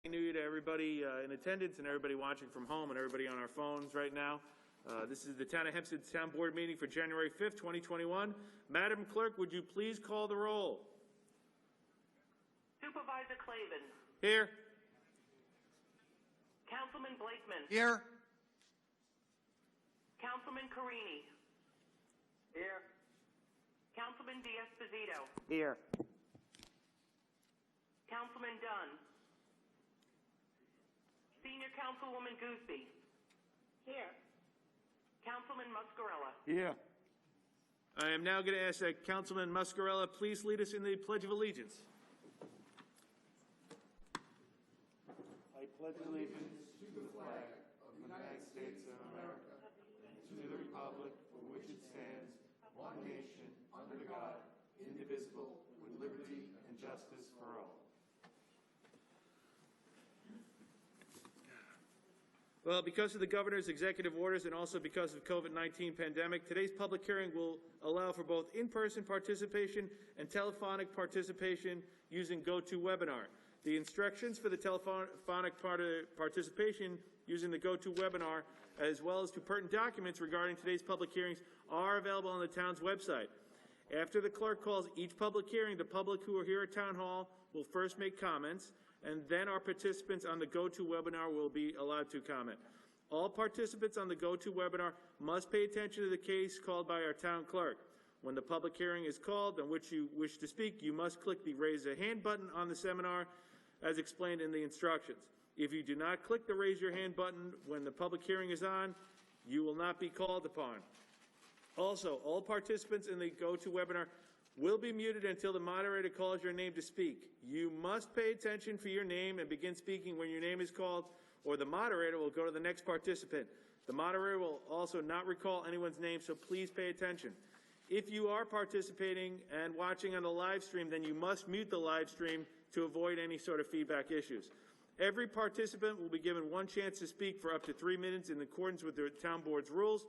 Happy New Year to everybody in attendance and everybody watching from home and everybody on our phones right now. This is the Town of Hempstead Town Board meeting for January 5th, 2021. Madam Clerk, would you please call the roll? Supervisor Clavin. Here. Councilman Blakeman. Here. Councilman Carini. Here. Councilman D'Esposito. Here. Councilman Dunn. Senior Councilwoman Gooseby. Here. Councilman Muscarella. Here. I am now going to ask that Councilman Muscarella please lead us in the Pledge of Allegiance. I pledge allegiance to the flag of the United States of America and to the republic for which it stands, one nation, under God, indivisible, with liberty and justice for all. Well, because of the governor's executive orders and also because of COVID-19 pandemic, today's public hearing will allow for both in-person participation and telephonic participation using GoToWebinar. The instructions for the telephonic participation using the GoToWebinar, as well as to pertinent documents regarding today's public hearings, are available on the town's website. After the clerk calls each public hearing, the public who are here at Town Hall will first make comments, and then our participants on the GoToWebinar will be allowed to comment. All participants on the GoToWebinar must pay attention to the case called by our town clerk. When the public hearing is called on which you wish to speak, you must click the Raise a Hand button on the seminar as explained in the instructions. If you do not click the Raise Your Hand button when the public hearing is on, you will not be called upon. Also, all participants in the GoToWebinar will be muted until the moderator calls your name to speak. You must pay attention for your name and begin speaking when your name is called, or the moderator will go to the next participant. The moderator will also not recall anyone's name, so please pay attention. If you are participating and watching on the live stream, then you must mute the live stream to avoid any sort of feedback issues. Every participant will be given one chance to speak for up to 3 minutes in accordance with the town board's rules.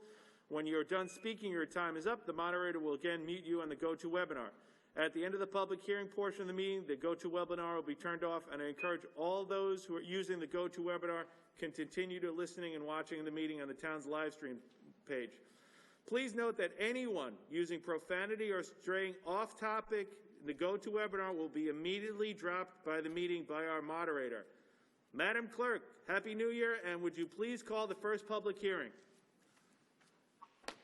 When you're done speaking, your time is up. The moderator will again mute you on the GoToWebinar. At the end of the public hearing portion of the meeting, the GoToWebinar will be turned off, and I encourage all those who are using the GoToWebinar can continue to listening and watching the meeting on the town's live stream page. Please note that anyone using profanity or straying off topic, the GoToWebinar will be immediately dropped by the meeting by our moderator. Madam Clerk, Happy New Year, and would you please call the first public hearing?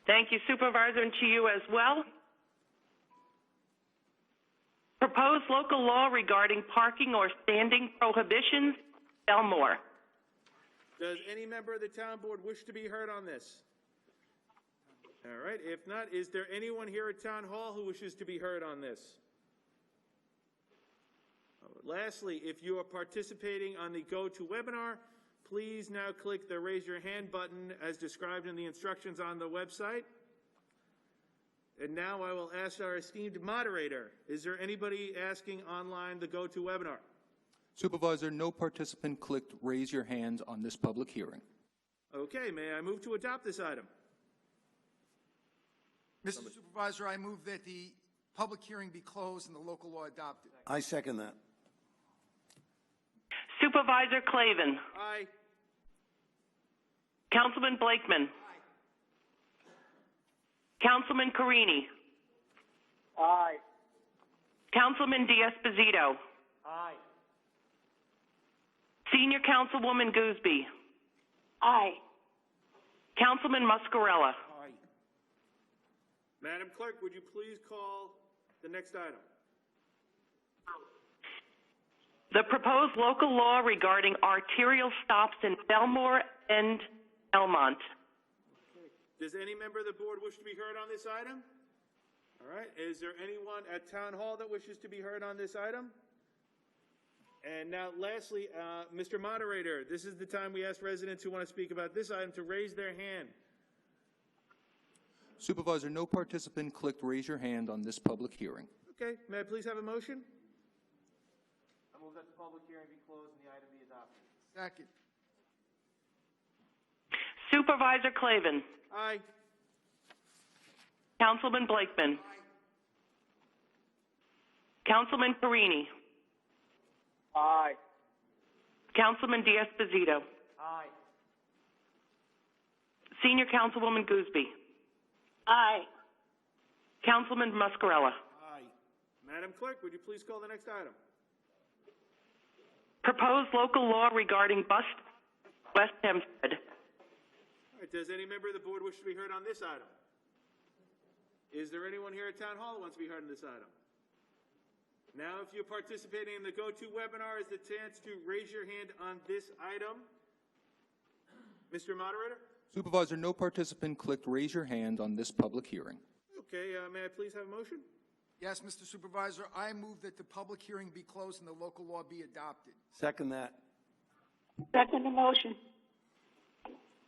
Thank you, Supervisor, and to you as well. Proposed local law regarding parking or standing prohibitions, Belmore. Does any member of the town board wish to be heard on this? All right, if not, is there anyone here at Town Hall who wishes to be heard on this? Lastly, if you are participating on the GoToWebinar, please now click the Raise Your Hand button as described in the instructions on the website. And now I will ask our esteemed moderator, is there anybody asking online the GoToWebinar? Supervisor, no participant clicked Raise Your Hand on this public hearing. Okay, may I move to adopt this item? Mr. Supervisor, I move that the public hearing be closed and the local law adopted. I second that. Supervisor Clavin. Aye. Councilman Blakeman. Aye. Councilman Carini. Aye. Councilman D'Esposito. Aye. Senior Councilwoman Gooseby. Aye. Councilman Muscarella. Aye. Madam Clerk, would you please call the next item? The proposed local law regarding arterial stops in Belmore and Elmont. Okay. Does any member of the board wish to be heard on this item? All right. Is there anyone at Town Hall that wishes to be heard on this item? And now, lastly, Mr. Moderator, this is the time we ask residents who want to speak about this item to raise their hand. Supervisor, no participant clicked Raise Your Hand on this public hearing. Okay. May I please have a motion? I move that the public hearing be closed and the item be adopted. Second. Supervisor Clavin. Aye. Councilman Blakeman. Aye. Councilman Carini. Aye. Councilman D'Esposito. Aye. Senior Councilwoman Gooseby. Aye. Councilman Muscarella. Aye. Madam Clerk, would you please call the next item? Proposed local law regarding bus West Hempstead. All right, does any member of the board wish to be heard on this item? Is there anyone here at Town Hall who wants to be heard on this item? Now, if you're participating in the Go-To webinar, is the chance to raise your hand on this item. Mr. Moderator? Supervisor, no participant clicked raise your hand on this public hearing. Okay, may I please have a motion? Yes, Mr. Supervisor, I move that the public hearing be closed and the local law be adopted. Second that. Second the motion.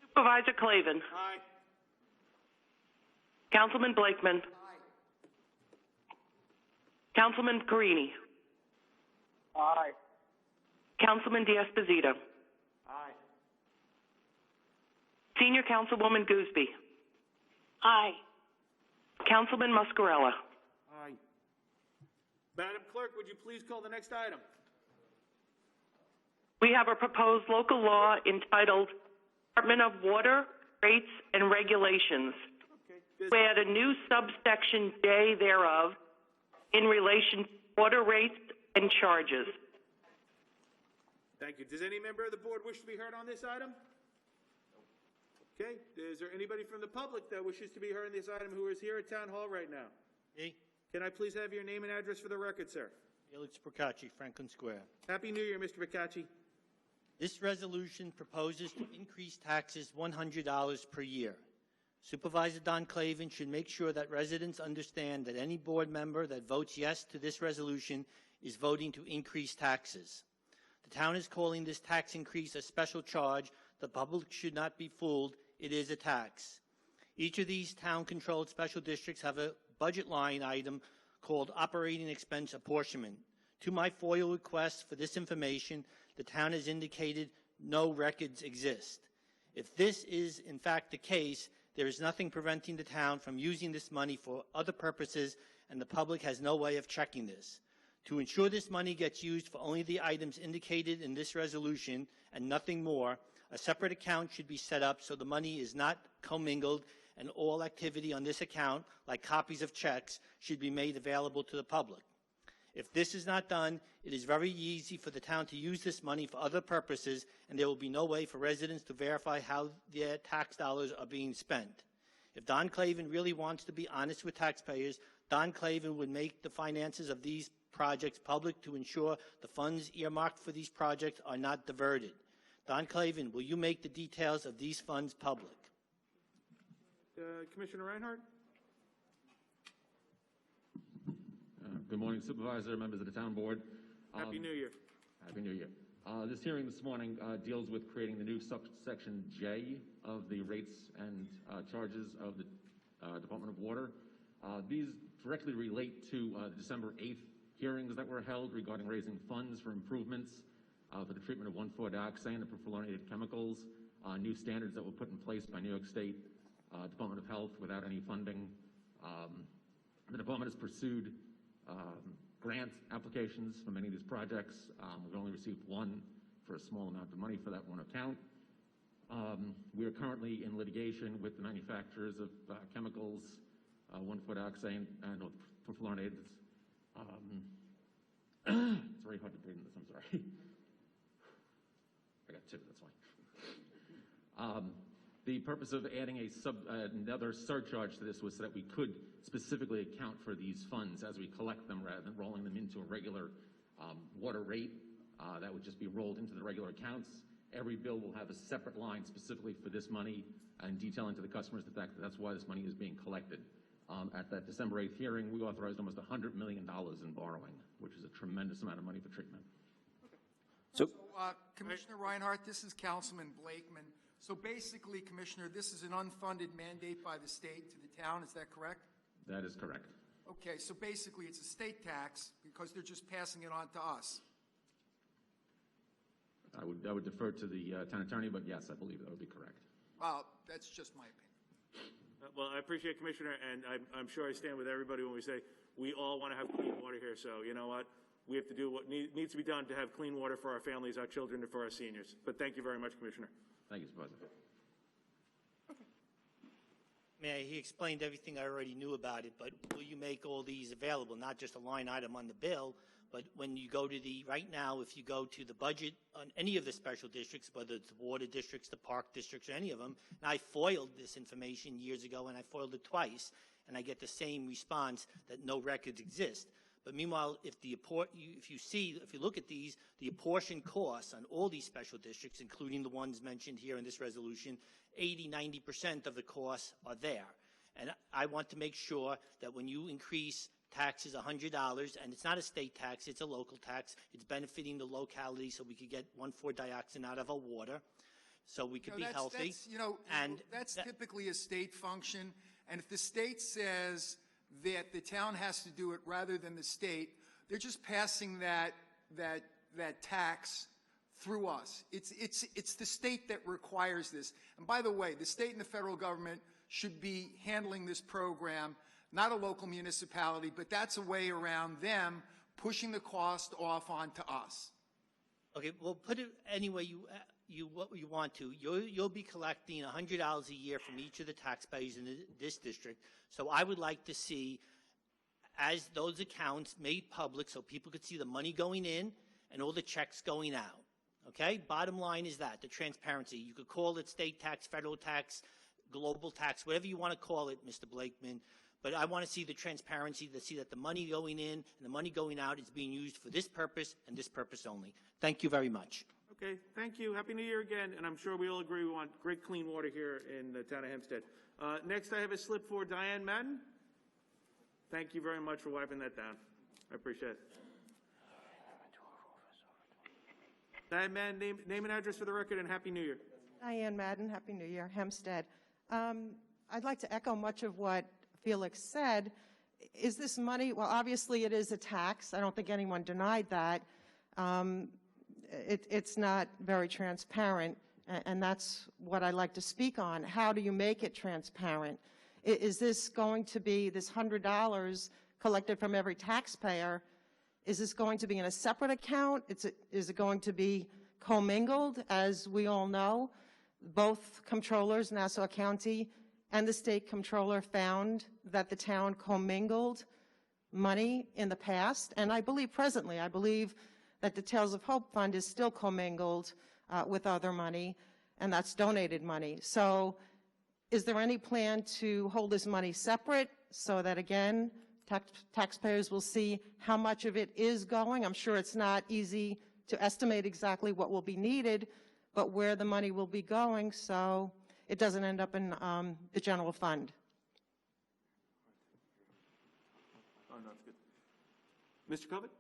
Supervisor Clavin. Aye. Councilman Blakeman. Councilman Carini. Aye. Councilman D'Esposito. Aye. Senior Councilwoman Gooseby. Aye. Councilman Muscarella. Aye. Madam Clerk, would you please call the next item? We have a proposed local law entitled Department of Water, Rates, and Regulations. Okay. We add a new subsection J thereof in relation to water rates and charges. Thank you. Does any member of the board wish to be heard on this item? Okay. Is there anybody from the public that wishes to be heard on this item who is here at Town Hall right now? Me, Can I please have your name and address for the record, sir? Felix Procacci, Franklin Square. Happy New Year, Mr. Bacacci. This resolution proposes to increase taxes $100 per year. Supervisor Don Clavin should make sure that residents understand that any board member that votes yes to this resolution is voting to increase taxes. The town is calling this tax increase a special charge. The public should not be fooled. It is a tax. Each of these town-controlled special districts have a budget line item called operating expense apportionment. To my FOIL request for this information, the town has indicated no records exist. If this is in fact the case, there is nothing preventing the town from using this money for other purposes, and the public has no way of checking this. To ensure this money gets used for only the items indicated in this resolution and nothing more, a separate account should be set up so the money is not commingled, and all activity on this account, like copies of checks, should be made available to the public. If this is not done, it is very easy for the town to use this money for other purposes, and there will be no way for residents to verify how their tax dollars are being spent. If Don Clavin really wants to be honest with taxpayers, Don Clavin would make the finances of these projects public to ensure the funds earmarked for these projects are not diverted. Don Clavin, will you make the details of these funds public? Commissioner Reinhardt? Good morning, Supervisor, members of the Town Board. Happy New Year. Happy New Year. This hearing this morning deals with creating the new subsection J of the rates and charges of the Department of Water. These directly relate to the December 8th hearings that were held regarding raising funds for improvements for the treatment of 1,4-dioxane and perfluorinated chemicals, new standards that were put in place by New York State Department of Health without any funding. The department has pursued grant applications for many of these projects. We've only received one for a small amount of money for that one account. We are currently in litigation with the manufacturers of chemicals, 1,4-dioxane and perfluorinated. It's very hard to breathe in this, I'm sorry. I got two, that's fine. The purpose of adding another surcharge to this was so that we could specifically account for these funds as we collect them rather than rolling them into a regular water rate. That would just be rolled into the regular accounts. Every bill will have a separate line specifically for this money and detailing to the customers the fact that that's why this money is being collected. At that December 8th hearing, we authorized almost $100 million in borrowing, which is a tremendous amount of money for treatment. Commissioner Reinhardt, this is Councilman Blakeman. So basically, Commissioner, this is an unfunded mandate by the state to the town, is that correct? That is correct. Okay, so basically it's a state tax because they're just passing it on to us. I would defer to the town attorney, but yes, I believe that would be correct. Well, that's just my opinion. Well, I appreciate Commissioner, and I'm sure I stand with everybody when we say we all want to have clean water here. So you know what? we have to do what needs to be done to have clean water for our families, our children, and for our seniors. But thank you very much, Commissioner. Thank you, Mr. President. Mayor, he explained everything I already knew about it, but will you make all these available, not just a line item on the bill, but when you go to right now, if you go to the budget on any of the special districts, whether it's the water districts, the park districts, or any of them, and I foiled this information years ago, and I foiled it twice, and I get the same response that no records exist. But meanwhile, if you look at these, the apportioned costs on all these special districts, including the ones mentioned here in this resolution, 80–90% of the costs are there. And I want to make sure that when you increase taxes $100, and it's not a state tax, it's a local tax, it's benefiting the locality so we could get 1,4-dioxane out of our water, so we could be healthy. That's typically a state function, and if the state says that the town has to do it rather than the state, they're just passing that tax through us. It's the state that requires this. And by the way, the state and the federal government should be handling this program, not a local municipality, but that's a way around them pushing the cost off onto us. Okay, well, put it any way you want to. You'll be collecting $100 a year from each of the taxpayers in this district. So I would like to see, as those accounts made public, so people could see the money going in and all the checks going out. Okay, bottom line is that the transparency. You could call it state tax, federal tax, global tax, whatever you want to call it, Mr. Blakeman. But I want to see the transparency, to see that the money going in and the money going out is being used for this purpose and this purpose only. Thank you very much. Okay, thank you. Happy New Year again. And I'm sure we all agree we want great clean water here in the town of Hempstead. Next, I have a slip for Diane Madden. Thank you very much for wiping that down. I appreciate it. Diane Madden, name and address for the record, and Happy New Year. Diane Madden, Happy New Year, Hempstead. I'd like to echo much of what Felix said. Is this money, well, obviously it is a tax. I don't think anyone denied that. It's not very transparent, and that's what I'd like to speak on. How do you make it transparent? Is this going to be, this $100 collected from every taxpayer, is this going to be in a separate account? Is it going to be commingled? As we all know, both comptrollers, Nassau County and the state comptroller, found that the town commingled money in the past. And I believe presently, that the Tales of Hope Fund is still commingled with other money, and that's donated money. So is there any plan to hold this money separate so that, again, taxpayers will see how much of it is going? I'm sure it's not easy to estimate exactly what will be needed, but where the money will be going so it doesn't end up in the general fund. Oh, no, it's good. Mr. Covet?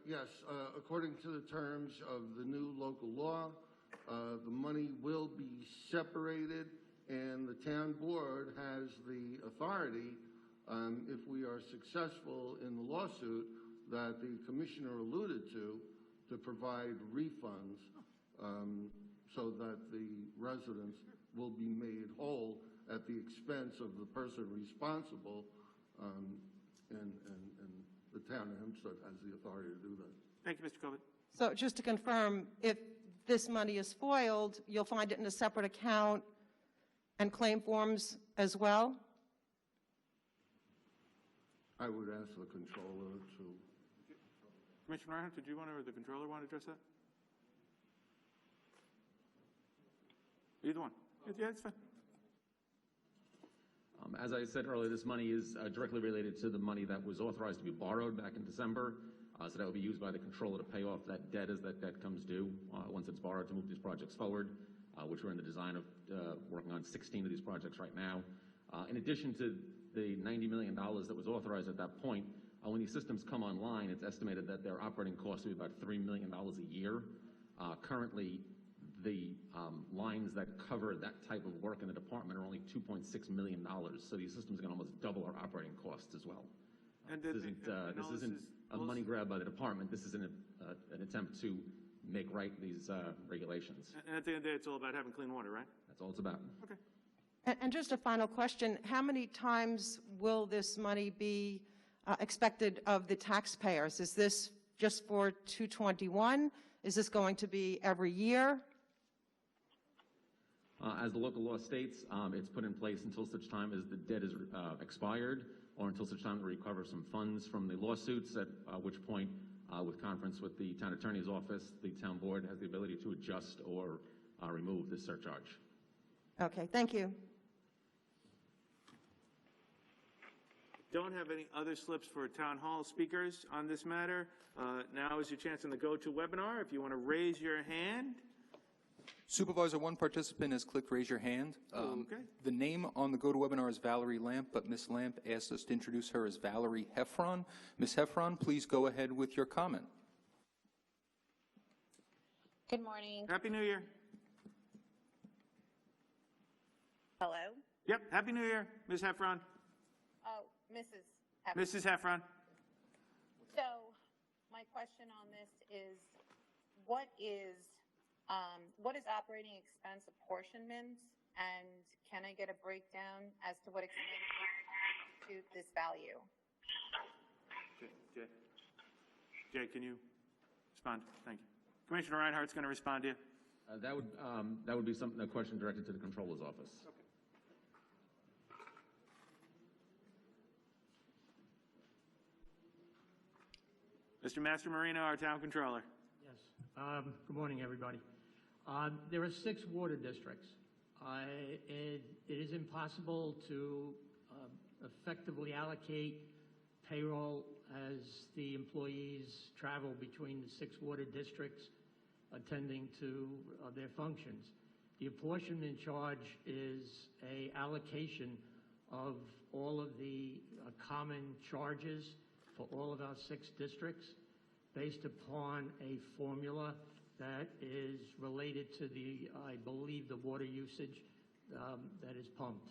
Yes, according to the terms of the new local law, the money will be separated, and the town board has the authority, if we are successful in the lawsuit that the commissioner alluded to provide refunds so that the residents will be made whole at the expense of the person responsible, and the town of Hempstead has the authority to do that. Thank you, Mr. Covet. So just to confirm, if this money is foiled, you'll find it in a separate account and claim forms as well? I would ask the controller to. Commissioner Reinhardt, did you want to, or the controller want to address that? Either one. Yeah, it's fine. As I said earlier, this money is directly related to the money that was authorized to be borrowed back in December. So that will be used by the controller to pay off that debt as that debt comes due once it's borrowed to move these projects forward, which we're in the design of working on 16 of these projects right now. In addition to the $90 million that was authorized at that point, when these systems come online, it's estimated that their operating costs will be about $3 million a year. Currently, the lines that cover that type of work in the department are only $2.6 million. So these systems are going to almost double our operating costs as well. And this isn't a money grab by the department. This is an attempt to make right these regulations. And at the end of the day, it's all about having clean water, right? That's all it's about. Okay. And just a final question. How many times will this money be expected of the taxpayers? Is this just for 221? Is this going to be every year? As the local law states, it's put in place until such time as the debt is expired or until such time to recover some funds from the lawsuits, at which point, with conference with the town attorney's office, the town board has the ability to adjust or remove this surcharge. Okay, thank you. Don't have any other slips for town hall speakers on this matter. Now is your chance in the GoToWebinar. If you want to raise your hand. Supervisor, one participant has clicked raise your hand. Okay. The name on the GoToWebinar is Valerie Lamp, but Ms. Lamp asked us to introduce her as Valerie Heffron. Ms. Heffron, please go ahead with your comment. Good morning. Happy New Year. Hello? Yep, Happy New Year, Ms. Heffron. Oh, Mrs. Heffron. Mrs. Heffron. So, my question on this is, what is operating expense apportionment, and can I get a breakdown as to what extent to this value? Jay, can you respond? Thank you. Commissioner Reinhardt's going to respond to you. That would be a question directed to the Comptroller's office. Mr. Master Marino, our town controller. Yes. Good morning, everybody. There are 6 water districts. It is impossible to effectively allocate payroll as the employees travel between the 6 water districts attending to their functions. The apportionment charge is an allocation of all of the common charges for all of our 6 districts based upon a formula that is related to I believe, the water usage that is pumped.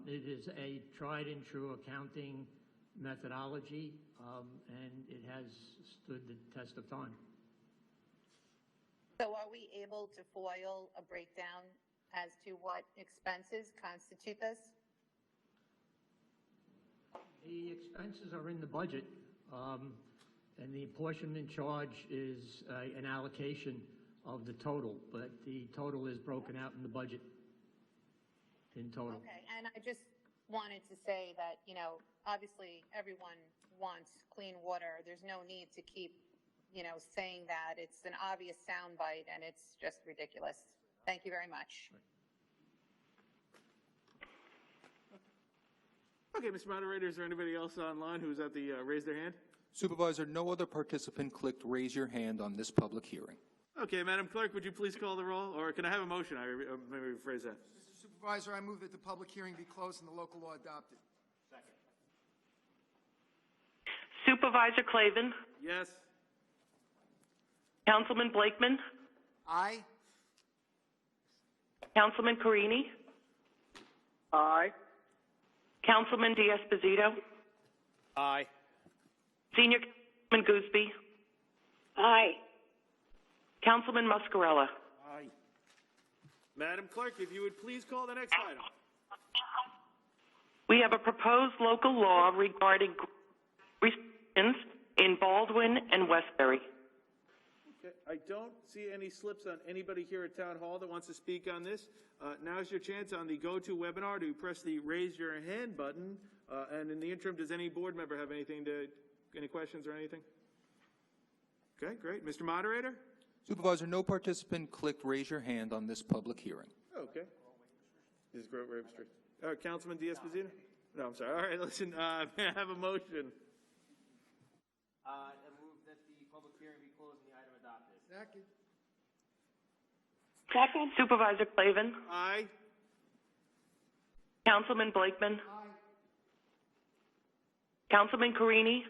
It is a tried and true accounting methodology, and it has stood the test of time. So are we able to foil a breakdown as to what expenses constitute this? The expenses are in the budget, and the apportionment charge is an allocation of the total, but the total is broken out in the budget in total. Okay, and I just wanted to say that, obviously everyone wants clean water. There's no need to keep, saying that. It's an obvious soundbite, and it's just ridiculous. Thank you very much. Okay, Mr. Moderator, is there anybody else online who's at the raise their hand? Supervisor, no other participant clicked raise your hand on this public hearing. Okay, Madam Clerk, would you please call the roll? Or can I have a motion? Maybe rephrase that. Mr. Supervisor, I move that the public hearing be closed and the local law adopted. Second. Supervisor Clavin? Yes. Councilman Blakeman? Aye. Councilman Carini? Aye. Councilman D'Esposito? Aye. Senior Councilman Gooseby? Aye. Councilman Muscarella? Aye. Madam Clerk, if you would please call the next item. We have a proposed local law regarding restrictions in Baldwin and Westbury. Okay, I don't see any slips on anybody here at Town Hall that wants to speak on this. Now's your chance on the GoToWebinar to press the raise your hand button. And in the interim, does any board member have any questions or anything? Okay, great. Mr. Moderator? Supervisor, no participant clicked raise your hand on this public hearing. Okay. This is great rave restrict. Councilman D'Esposito? No, I'm sorry. All right, listen, may I have a motion? I move that the public hearing be closed and the item adopted. Second. Second. Supervisor Clavin? Aye. Councilman Blakeman? Aye. Councilman Carini?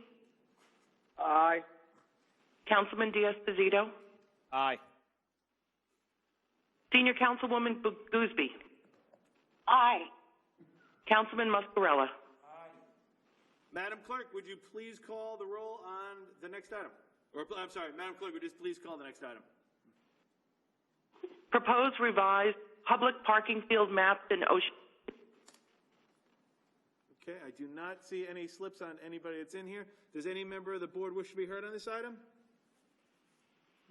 Aye. Councilman D'Esposito? Aye. Senior Councilwoman Gooseby? Aye. Councilman Muscarella? Madam Clerk, would you please call the roll on the next item? Or, I'm sorry, Madam Clerk, would you please call the next item? Proposed revised public parking field maps in Ocean. Okay, I do not see any slips on anybody that's in here. Does any member of the board wish to be heard on this item?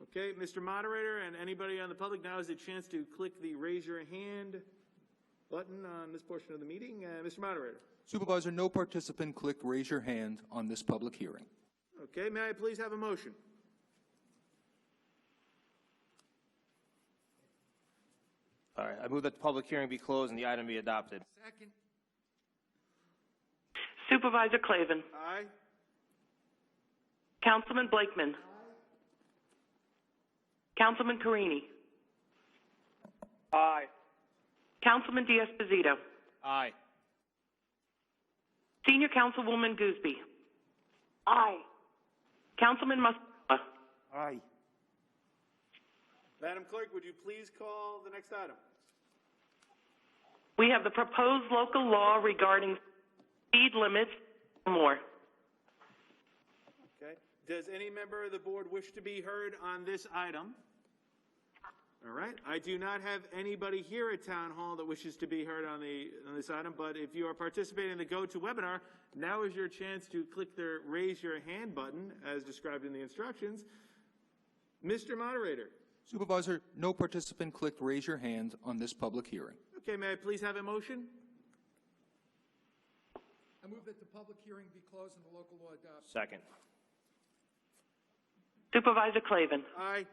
Okay, Mr. Moderator and anybody on the public, now is the chance to click the raise your hand button on this portion of the meeting. Mr. Moderator. Supervisor, no participant clicked raise your hand on this public hearing. Okay, may I please have a motion? All right, I move that the public hearing be closed and the item be adopted. Second. Supervisor Clavin. Aye. Councilman Blakeman. Councilman Carini. Aye. Councilman D'Esposito. Aye. Senior Councilwoman Gooseby. Aye. Councilman Muscala. Aye. Madam Clerk, would you please call the next item? We have the proposed local law regarding speed limits or more. Okay. Does any member of the board wish to be heard on this item? All right. I do not have anybody here at Town Hall that wishes to be heard on this item, but if you are participating in the GoToWebinar, now is your chance to click the raise your hand button as described in the instructions. Mr. Moderator. Supervisor, no participant clicked raise your hand on this public hearing. Okay, may I please have a motion? I move that the public hearing be closed and the local law adopted. Second. Supervisor Clavin. Aye.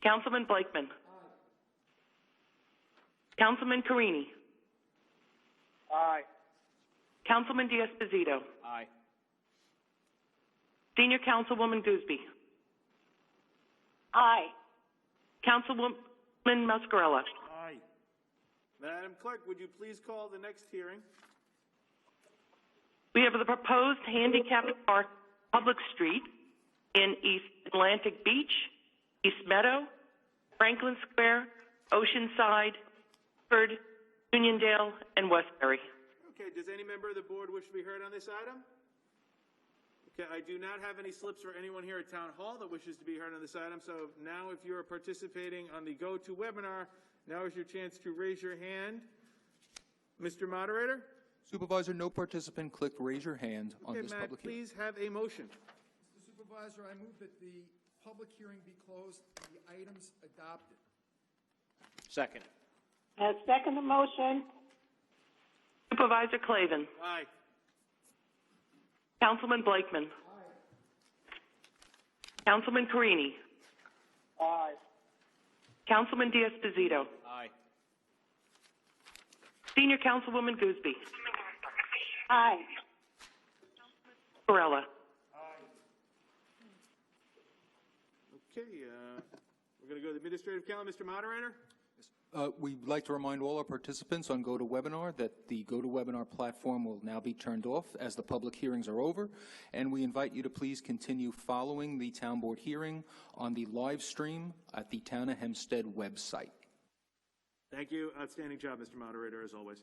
Councilman Blakeman. Councilman Carini. Aye. Councilman D'Esposito. Aye. Senior Councilwoman Gooseby. Aye. Councilwoman Muscarella. Aye. Madam Clerk, would you please call the next hearing? We have the proposed handicapped park public street in East Atlantic Beach, East Meadow, Franklin Square, Oceanside, Ford, Uniondale, and Westbury. Okay, does any member of the board wish to be heard on this item? Okay, I do not have any slips for anyone here at Town Hall that wishes to be heard on this item, so now if you are participating on the GoToWebinar, now is your chance to raise your hand. Mr. Moderator? Supervisor, no participant clicked raise your hand on this may I public hearing. please have a motion? Mr. Supervisor, I move that the public hearing be closed and the items adopted. Second. I second the motion. Supervisor Clavin. Aye. Councilman Blakeman. Councilman Carini. Aye. Councilman D'Esposito. Aye. Senior Councilwoman Gooseby. Aye. Varela. Okay, we're going to go to the administrative calendar. Mr. Moderator? We'd like to remind all our participants on GoToWebinar that the GoToWebinar platform will now be turned off as the public hearings are over, and we invite you to please continue following the Town Board hearing on the live stream at the Town of Hempstead website. Thank you. Outstanding job, Mr. Moderator, as always.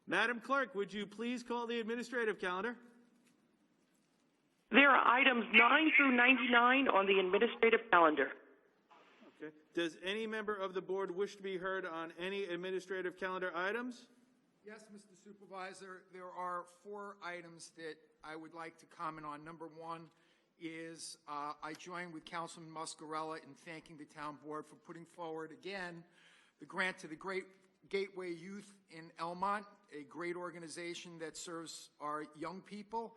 Madam Clerk, would you please call the administrative calendar? There are items 9 through 99 on the administrative calendar. Okay. Does any member of the board wish to be heard on any administrative calendar items? Yes, Mr. Supervisor, there are 4 items that I would like to comment on. Number 1 is I join with Councilman Muscarella in thanking the Town Board for putting forward again the grant to the Great Gateway Youth in Elmont, a great organization that serves our young people,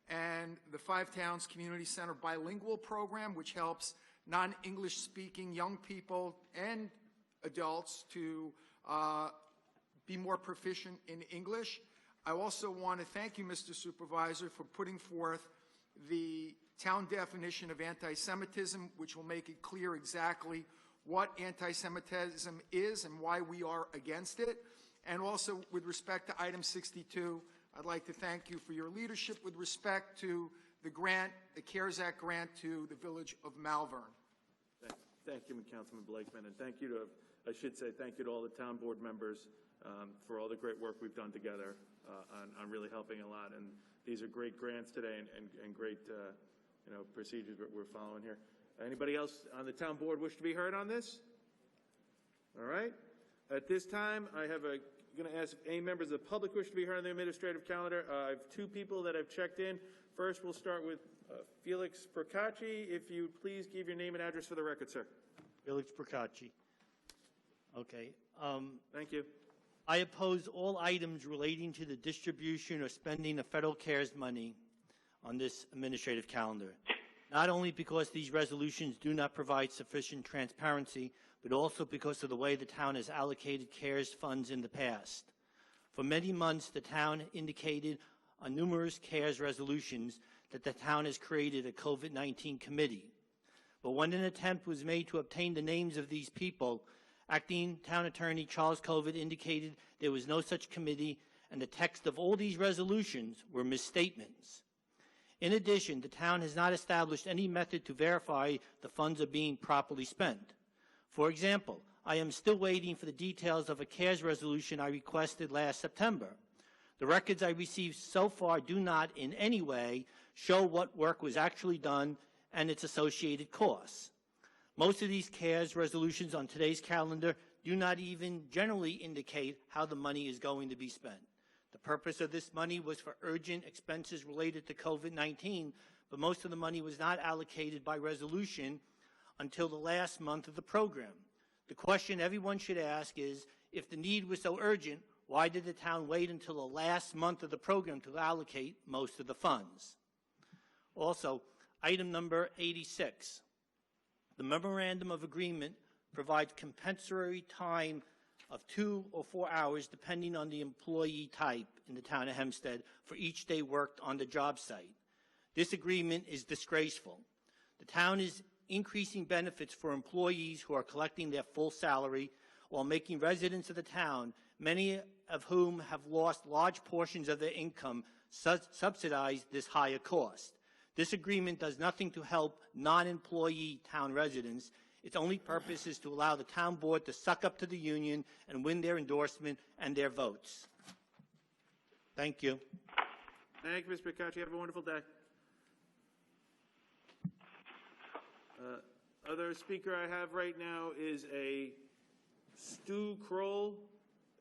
and the Five Towns Community Center Bilingual Program, which helps non-English speaking young people and adults to be more proficient in English. I also want to thank you, Mr. Supervisor, for putting forth the town definition of anti-Semitism, which will make it clear exactly what anti-Semitism is and why we are against it. And also, with respect to item 62, I'd like to thank you for your leadership with respect to the grant, the CARES Act grant to the village of Malvern. Thank you, Councilman Blakeman, and thank you to, I should say, thank you to all the Town Board members for all the great work we've done together on really helping a lot. And these are great grants today and great procedures that we're following here. Anybody else on the Town Board wish to be heard on this? All right. At this time, I have a going to ask if any members of the public wish to be heard on the administrative calendar. I have two people that have checked in. First, we'll start with Felix Procacci. If you would please give your name and address for the record, sir. Felix Procacci. Okay. Thank you. I oppose all items relating to the distribution or spending of federal CARES money on this administrative calendar, not only because these resolutions do not provide sufficient transparency, but also because of the way the town has allocated CARES funds in the past. For many months, the town indicated on numerous CARES resolutions that the town has created a COVID-19 committee. But when an attempt was made to obtain the names of these people, Acting Town Attorney Charles Covid indicated there was no such committee, and the text of all these resolutions were misstatements. In addition, the town has not established any method to verify the funds are being properly spent. For example, I am still waiting for the details of a CARES resolution I requested last September. The records I received so far do not in any way show what work was actually done and its associated costs. Most of these CARES resolutions on today's calendar do not even generally indicate how the money is going to be spent. The purpose of this money was for urgent expenses related to COVID-19, but most of the money was not allocated by resolution until the last month of the program. The question everyone should ask is, if the need was so urgent, why did the town wait until the last month of the program to allocate most of the funds? Also, item number 86. The Memorandum of Agreement provides compensatory time of 2 or 4 hours, depending on the employee type in the town of Hempstead, for each day worked on the job site. This agreement is disgraceful. The town is increasing benefits for employees who are collecting their full salary while making residents of the town, many of whom have lost large portions of their income, subsidize this higher cost. This agreement does nothing to help non-employee town residents. Its only purpose is to allow the town board to suck up to the union and win their endorsement and their votes. Thank you. Thank you, Mr. Procacci. Have a wonderful day. Other speaker I have right now is a Stu Kroll.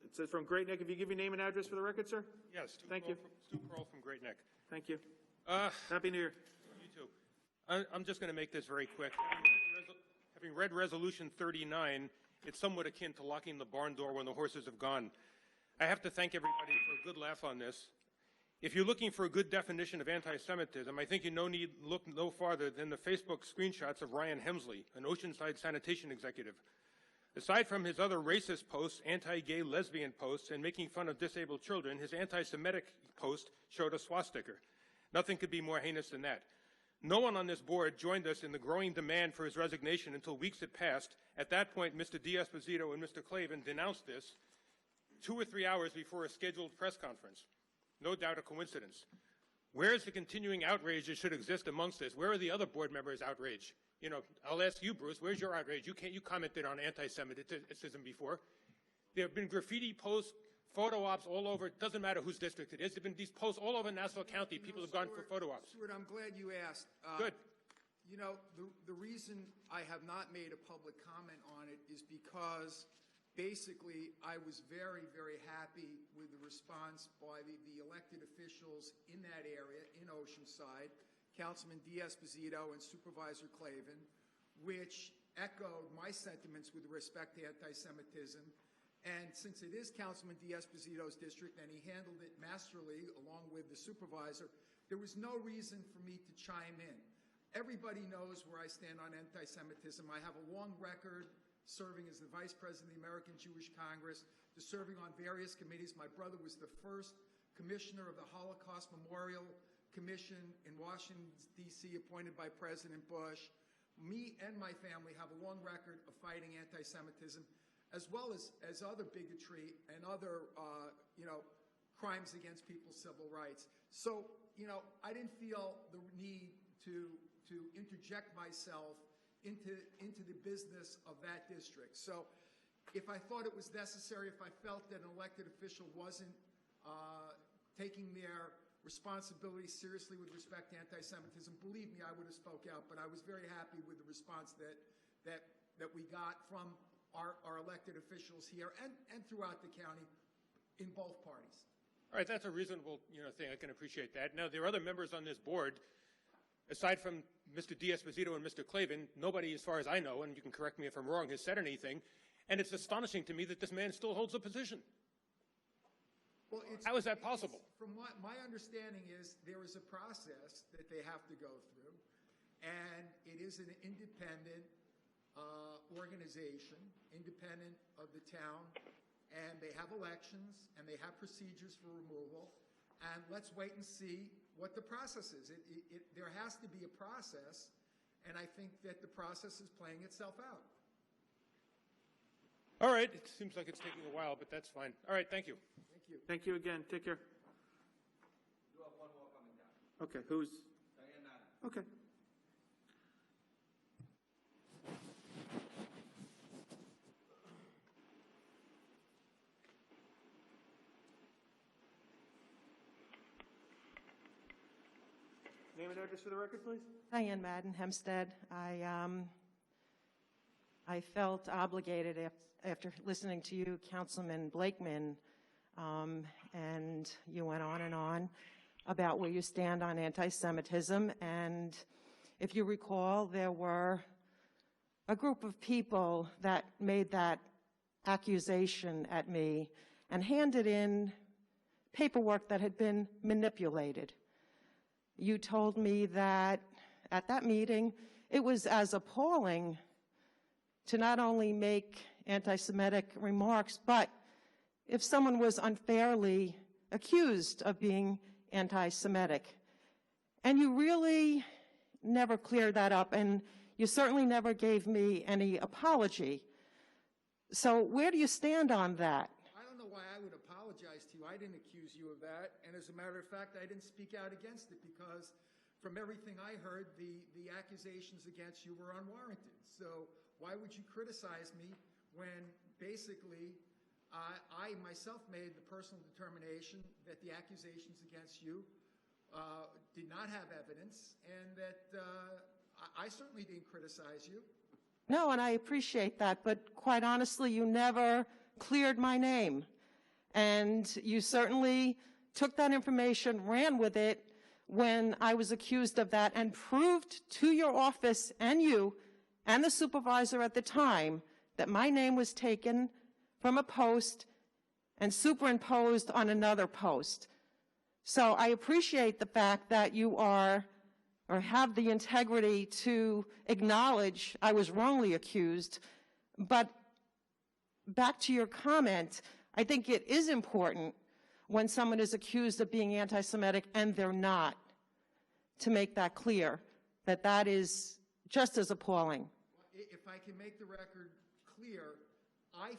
It says from Great Neck. If you give your name and address for the record, sir. Yes, Stu Kroll from Great Neck. Thank you. Happy New Year. You too. I'm just going to make this very quick. Having read Resolution 39, it's somewhat akin to locking the barn door when the horses have gone. I have to thank everybody for a good laugh on this. If you're looking for a good definition of anti-Semitism, I think you need look no farther than the Facebook screenshots of Ryan Hemsley, an Oceanside sanitation executive. Aside from his other racist posts, anti-gay lesbian posts, and making fun of disabled children, his anti-Semitic post showed a swastika. Nothing could be more heinous than that. No one on this board joined us in the growing demand for his resignation until weeks had passed. At that point, Mr. D'Esposito and Mr. Clavin denounced this 2 or 3 hours before a scheduled press conference. No doubt a coincidence. Where is the continuing outrage that should exist amongst us? Where are the other board members' outrage? You know, I'll ask you, Bruce, where's your outrage? You commented on anti-Semitism before. There have been graffiti posts, photo ops all over. It doesn't matter whose district it is. There have been these posts all over Nassau County. People have gone for photo ops. Stuart, I'm glad you asked. Good. You know, the reason I have not made a public comment on it is because basically I was very, very happy with the response by the elected officials in that area, in Oceanside, Councilman D'Esposito and Supervisor Clavin, which echoed my sentiments with respect to anti-Semitism. And since it is Councilman D'Esposito's district and he handled it masterly along with the supervisor, there was no reason for me to chime in. Everybody knows where I stand on anti-Semitism. I have a long record serving as the Vice President of the American Jewish Congress, to serving on various committees. My brother was the first commissioner of the Holocaust Memorial Commission in Washington, D.C., appointed by President Bush. Me and my family have a long record of fighting anti-Semitism, as well as other bigotry and other, crimes against people's civil rights. So, I didn't feel the need to interject myself into the business of that district. So, if I thought it was necessary, if I felt that an elected official wasn't taking their responsibility seriously with respect to anti-Semitism, believe me, I would have spoke out. But I was very happy with the response that we got from our elected officials here and throughout the county, in both parties. All right, that's a reasonable, thing. I can appreciate that. Now, there are other members on this board, aside from Mr. D'Esposito and Mr. Clavin, nobody, as far as I know, and you can correct me if I'm wrong, has said anything. And it's astonishing to me that this man still holds a position. Well, how is that possible? From what my understanding is, there is a process that they have to go through, and it is an independent organization, independent of the town, and they have elections, and they have procedures for removal, and let's wait and see what the process is. There has to be a process, and I think that the process is playing itself out. All right, it seems like it's taking a while, but that's fine. All right, thank you. Thank you. Thank you again. Take care. You have one more coming down. Okay, who's? Diane Madden. Okay. Name and address for the record, please. Diane Madden, Hempstead. I felt obligated after listening to you, Councilman Blakeman, and you went on and on about where you stand on anti-Semitism. And if you recall, there were a group of people that made that accusation at me and handed in paperwork that had been manipulated. You told me that at that meeting, it was as appalling to not only make anti-Semitic remarks, but if someone was unfairly accused of being anti-Semitic. And you really never cleared that up, and you certainly never gave me any apology. So where do you stand on that? I don't know why I would apologize to you. I didn't accuse you of that, and as a matter of fact, I didn't speak out against it because from everything I heard, the accusations against you were unwarranted. So why would you criticize me when basically I myself made the personal determination that the accusations against you did not have evidence, and that I certainly didn't criticize you. No, and I appreciate that, but quite honestly, you never cleared my name. And you certainly took that information, ran with it when I was accused of that, and proved to your office and you and the supervisor at the time that my name was taken from a post and superimposed on another post. So I appreciate the fact that you are or have the integrity to acknowledge I was wrongly accused. But back to your comment, I think it is important when someone is accused of being anti-Semitic and they're not, to make that clear, that that is just as appalling. If I can make the record clear, I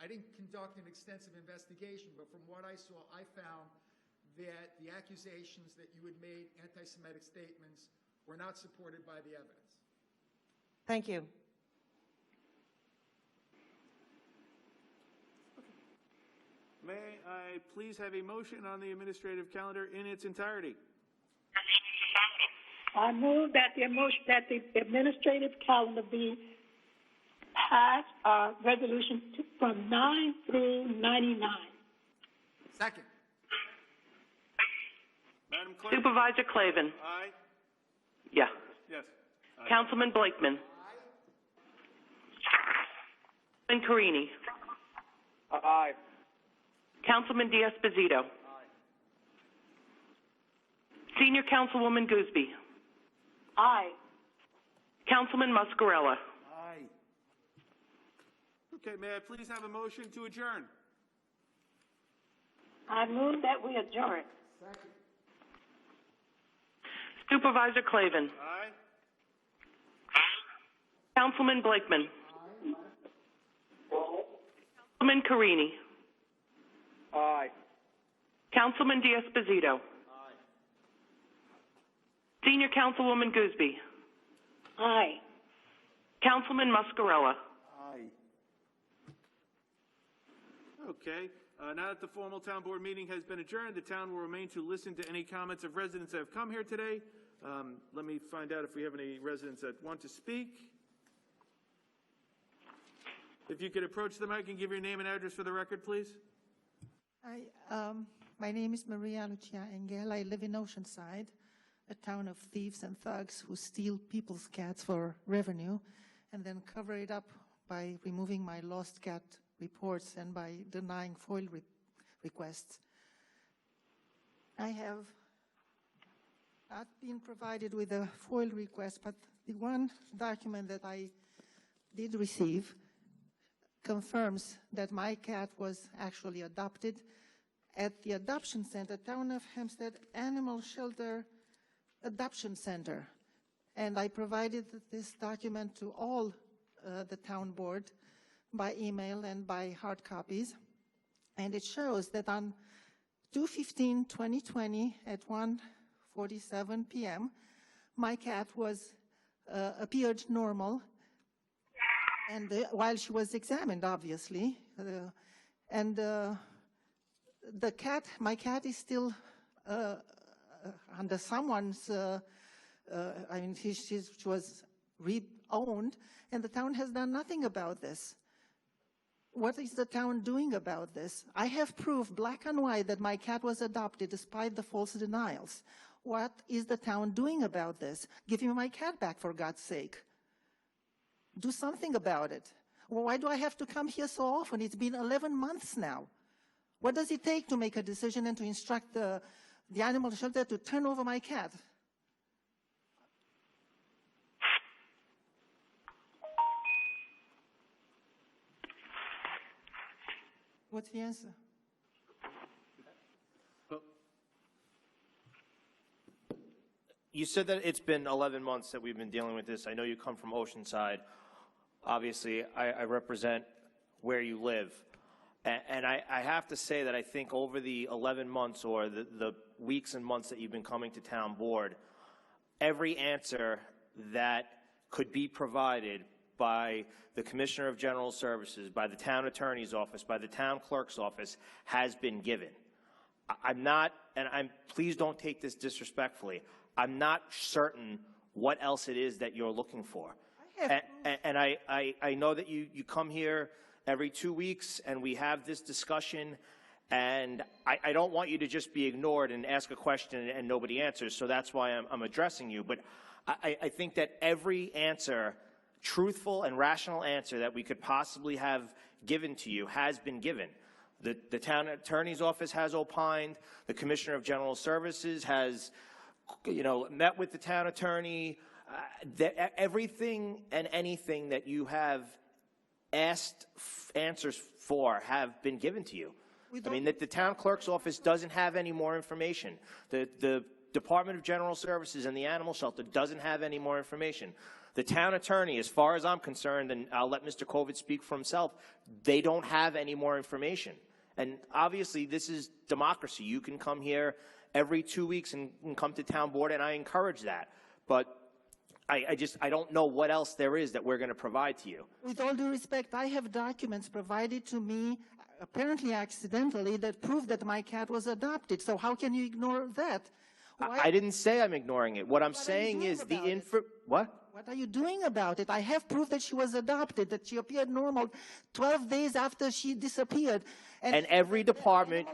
didn't conduct an extensive investigation, but from what I saw, I found that the accusations that you had made anti-Semitic statements were not supported by the evidence. Thank you. May I please have a motion on the administrative calendar in its entirety? I move that the administrative calendar be passed, resolution from 9 through 99. Second. Madam Clerk? Supervisor Clavin. Aye. Yeah. Yes. Aye. Councilman Blakeman. Councilman Carini. Aye. Councilman D'Esposito. Senior Councilwoman Gooseby. Aye. Councilman Muscarella. Aye. Okay, may I please have a motion to adjourn? I move that we adjourn. Second. Supervisor Clavin. Aye. Councilman Blakeman. Councilman Carini. Aye. Councilman D'Esposito. Senior Councilwoman Gooseby. Aye. Councilman Muscarella. Aye. Okay. Now that the formal town board meeting has been adjourned, the town will remain to listen to any comments of residents that have come here today. Let me find out if we have any residents that want to speak. If you could approach the mic and give your name and address for the record, please. Hi, my name is Maria Lucia Engel. I live in Oceanside, a town of thieves and thugs who steal people's cats for revenue and then cover it up by removing my lost cat reports and by denying FOIL requests. I have not been provided with a FOIL request, but the one document that I did receive confirms that my cat was actually adopted at the adoption center, Town of Hempstead Animal Shelter Adoption Center. And I provided this document to all the town board by email and by hard copies. And it shows that on 2/15/2020 at 1:47 p.m., my cat was appeared normal, and while she was examined, obviously, my cat is still under someone's. She was re-owned, and the town has done nothing about this. What is the town doing about this? I have proof, black and white, that my cat was adopted despite the false denials. What is the town doing about this? Give me my cat back, for God's sake. Do something about it. Well, why do I have to come here so often? It's been 11 months now. What does it take to make a decision and to instruct the animal shelter to turn over my cat? What's the answer? You said that it's been 11 months that we've been dealing with this. I know you come from Oceanside. Obviously, I represent where you live. And I have to say that I think over the 11 months or the weeks and months that you've been coming to town board, every answer that could be provided by the Commissioner of General Services, by the town attorney's office, by the town clerk's office has been given. I'm not, and please don't take this disrespectfully, I'm not certain what else it is that you're looking for. And I know that you come here every 2 weeks and we have this discussion, and I don't want you to just be ignored and ask a question and nobody answers, so that's why I'm addressing you. But I think that every answer, truthful and rational answer that we could possibly have given to you has been given. The town attorney's office has opined, the Commissioner of General Services has met with the town attorney. Everything and anything that you have asked answers for have been given to you. I mean, that the town clerk's office doesn't have any more information. The Department of General Services and the animal shelter doesn't have any more information. The town attorney, as far as I'm concerned, and I'll let Mr. Kovic speak for himself, they don't have any more information. And obviously, this is democracy. You can come here every 2 weeks and come to town board, and I encourage that. But I don't know what else there is that we're going to provide to you. With all due respect, I have documents provided to me, apparently accidentally, that prove that my cat was adopted. So how can you ignore that? I didn't say I'm ignoring it. What I'm saying is the What? What are you doing about it? I have proof that she was adopted, that she appeared normal 12 days after she disappeared. And every department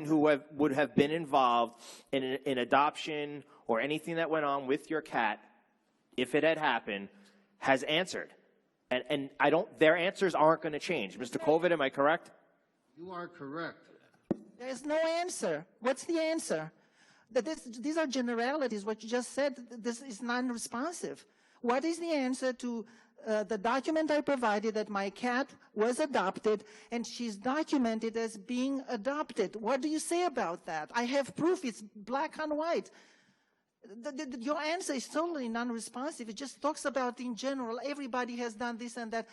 who would have been involved in adoption or anything that went on with your cat, if it had happened, has answered. And their answers aren't going to change. Mr. Kovic, am I correct? You are correct. There's no answer. What's the answer? These are generalities. What you just said, this is non-responsive. What is the answer to the document I provided that my cat was adopted and she's documented as being adopted? What do you say about that? I have proof. It's black and white. Your answer is totally non-responsive. It just talks about in general, everybody has done this and that.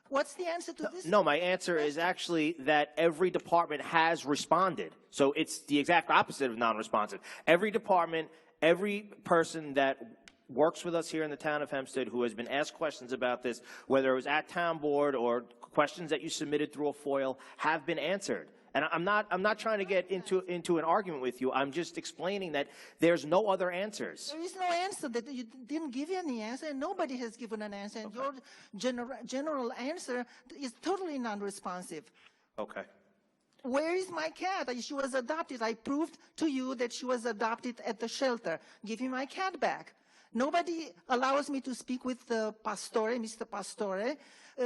What's the answer to this? No, my answer is actually that every department has responded. So it's the exact opposite of non-responsive. Every department, every person that works with us here in the town of Hempstead who has been asked questions about this, whether it was at town board or questions that you submitted through a FOIL, have been answered. And I'm not trying to get into an argument with you. I'm just explaining that there's no other answers. There is no answer. That you didn't give any answer, and nobody has given an answer. And your general answer is totally non-responsive. Okay. Where is my cat? She was adopted. I proved to you that she was adopted at the shelter. Give me my cat back. Nobody allows me to speak with Pastore, Mr. Pastore.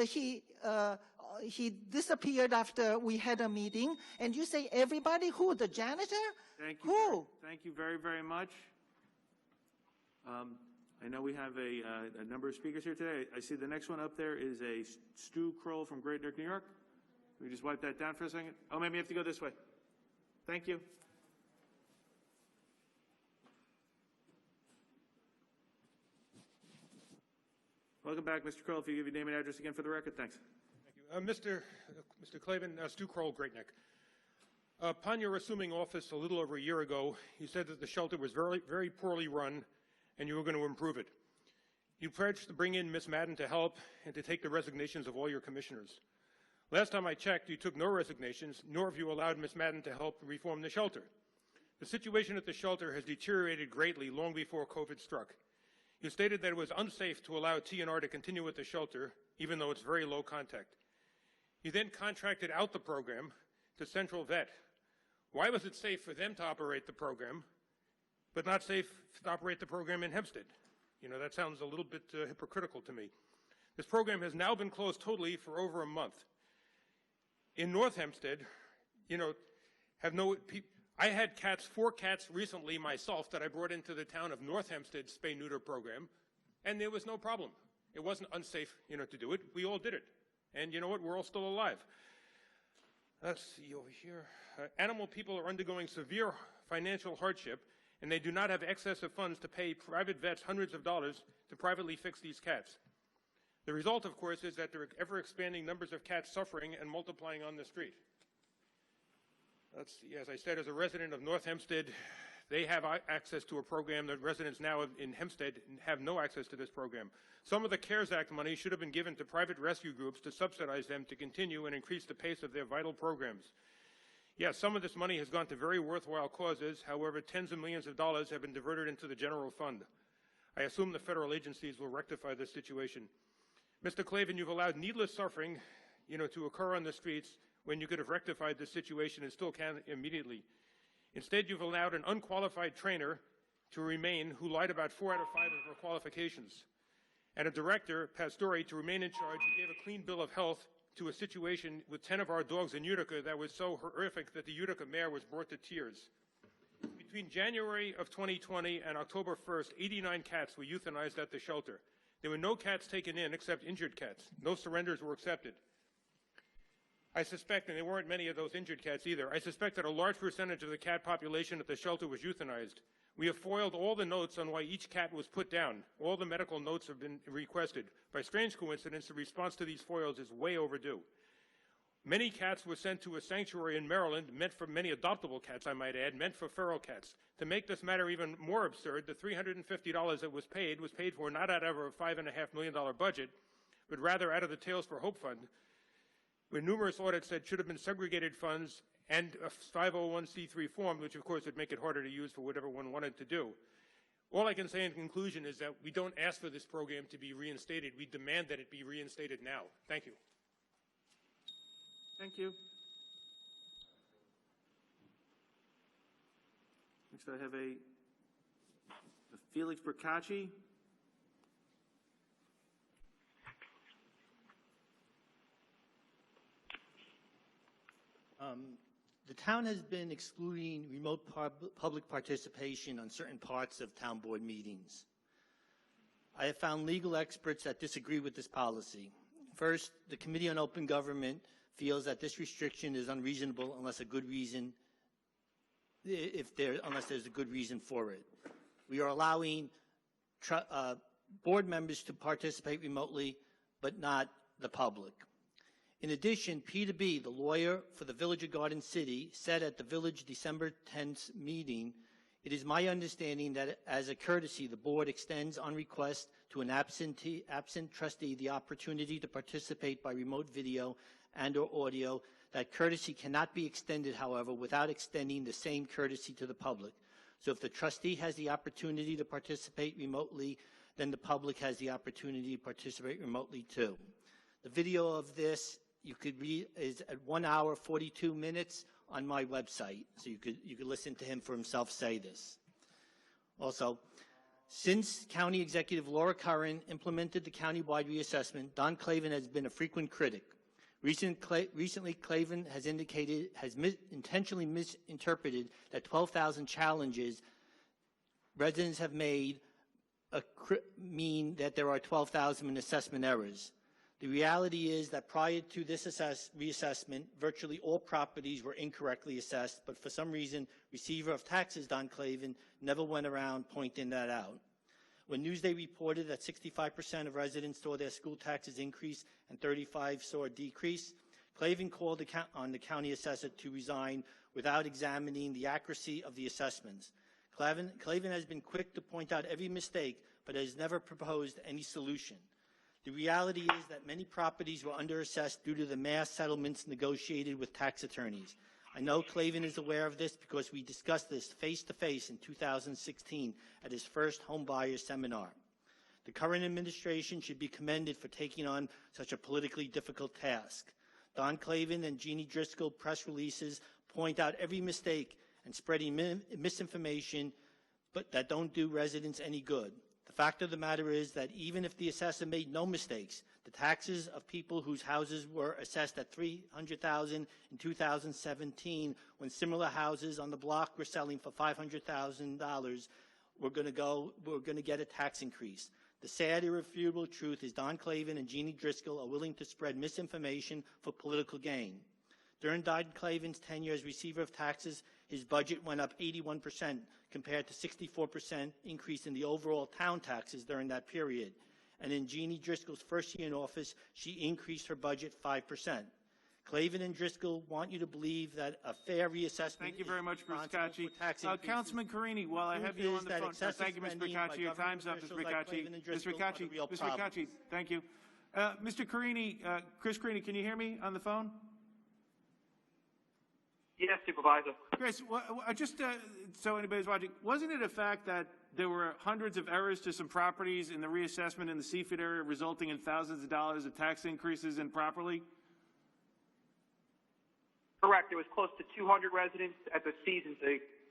He disappeared after we had a meeting. And you say everybody? Who? The janitor? Thank you. Who? Thank you very, very much. I know we have a number of speakers here today. I see the next one up there is a Stu Kroll from Great Neck, New York. Can we just wipe that down for a second? Oh, maybe you have to go this way. Thank you. Welcome back, Mr. Kroll. If you give your name and address again for the record, thanks. Thank you. Mr. Clavin, Stu Kroll, Great Neck. Upon your assuming office a little over a year ago, you said that the shelter was very, very poorly run and you were going to improve it. You pledged to bring in Ms. Madden to help and to take the resignations of all your commissioners. Last time I checked, you took no resignations, nor have you allowed Ms. Madden to help reform the shelter. The situation at the shelter has deteriorated greatly long before COVID struck. You stated that it was unsafe to allow TNR to continue with the shelter, even though it's very low contact. You then contracted out the program to Central Vet. Why was it safe for them to operate the program, but not safe to operate the program in Hempstead? You know, that sounds a little bit hypocritical to me. This program has now been closed totally for over a month. In North Hempstead, you know, I had 4 cats recently myself that I brought into the town of North Hempstead spay-neuter program, and there was no problem. It wasn't unsafe, you know, to do it. We all did it. And you know what? We're all still alive. Let's see over here. Animal people are undergoing severe financial hardship, and they do not have excessive funds to pay private vets hundreds of dollars to privately fix these cats. The result, of course, is that there are ever-expanding numbers of cats suffering and multiplying on the street. Let's see, as I said, as a resident of North Hempstead, they have access to a program that residents now in Hempstead have no access to this program. Some of the CARES Act money should have been given to private rescue groups to subsidize them to continue and increase the pace of their vital programs. Yes, some of this money has gone to very worthwhile causes. However, tens of millions of dollars have been diverted into the general fund. I assume the federal agencies will rectify this situation. Mr. Clavin, you've allowed needless suffering, you know, to occur on the streets when you could have rectified this situation and still can immediately. Instead, you've allowed an unqualified trainer to remain who lied about 4 out of 5 of her qualifications, and a director, Pastore, to remain in charge who gave a clean bill of health to a situation with 10 of our dogs in Utica that was so horrific that the Utica mayor was brought to tears. Between January of 2020 and October 1st, 89 cats were euthanized at the shelter. There were no cats taken in except injured cats. No surrenders were accepted. I suspect, and there weren't many of those injured cats either, I suspect that a large percentage of the cat population at the shelter was euthanized. We have foiled all the notes on why each cat was put down. All the medical notes have been requested. By strange coincidence, the response to these foils is way overdue. Many cats were sent to a sanctuary in Maryland, meant for many adoptable cats, I might add, meant for feral cats. To make this matter even more absurd, the $350 that was paid for not out of a $5.5 million budget, but rather out of the Tales for Hope Fund, where numerous audits said should have been segregated funds and a 501c3 form, which of course would make it harder to use for whatever one wanted to do. All I can say in conclusion is that we don't ask for this program to be reinstated. We demand that it be reinstated now. Thank you. Thank you. Next, I have a Felix Bercacci. The town has been excluding remote public participation on certain parts of town board meetings. I have found legal experts that disagree with this policy. First, the Committee on Open Government feels that this restriction is unreasonable unless there's a good reason for it. We are allowing board members to participate remotely, but not the public. In addition, Peter B., the lawyer for the Village of Garden City, said at the Village December 10th meeting, "It is my understanding that as a courtesy, the board extends on request to an absent trustee the opportunity to participate by remote video and or audio. That courtesy cannot be extended, however, without extending the same courtesy to the public. So if the trustee has the opportunity to participate remotely, then the public has the opportunity to participate remotely too." The video of this, you could read is at 1 hour 42 minutes on my website, so you could listen to him for himself say this. Also, since County Executive Laura Curran implemented the county-wide reassessment, Don Clavin has been a frequent critic. Recently, Clavin has intentionally misinterpreted that 12,000 challenges residents have made mean that there are 12,000 in assessment errors. The reality is that prior to this reassessment, virtually all properties were incorrectly assessed, but for some reason, Receiver of Taxes Don Clavin never went around pointing that out. When Newsday reported that 65% of residents saw their school taxes increase and 35% saw a decrease, Clavin called on the county assessor to resign without examining the accuracy of the assessments. Clavin has been quick to point out every mistake, but has never proposed any solution. The reality is that many properties were underassessed due to the mass settlements negotiated with tax attorneys. I know Clavin is aware of this because we discussed this face-to-face in 2016 at his first homebuyer seminar. The current administration should be commended for taking on such a politically difficult task. Don Clavin and Jeannie Driscoll press releases point out every mistake and spreading misinformation, but that don't do residents any good. The fact of the matter is that even if the assessor made no mistakes, the taxes of people whose houses were assessed at $300,000 in 2017, when similar houses on the block were selling for $500,000, we're going to get a tax increase. The sad, irrefutable truth is Don Clavin and Jeannie Driscoll are willing to spread misinformation for political gain. During Don Clavin's tenure as Receiver of Taxes, his budget went up 81% compared to 64% increase in the overall town taxes during that period. And in Jeannie Driscoll's first year in office, she increased her budget 5%. Clavin and Driscoll want you to believe that a fair reassessment. Thank you very much, Mr. Scacchi. Councilman Carini, while I have you on the phone, thank you, Mr. Scacchi. Your time's up, Mr. Scacchi. Mr. Scacchi, thank you. Mr. Carini, Chris Carini, can you hear me on the phone? Yes, Supervisor. Chris, just so anybody's watching, wasn't it a fact that there were hundreds of errors to some properties in the reassessment in the Seaford area, resulting in thousands of dollars of tax increases improperly? Correct. There was close to 200 residents at the seasons,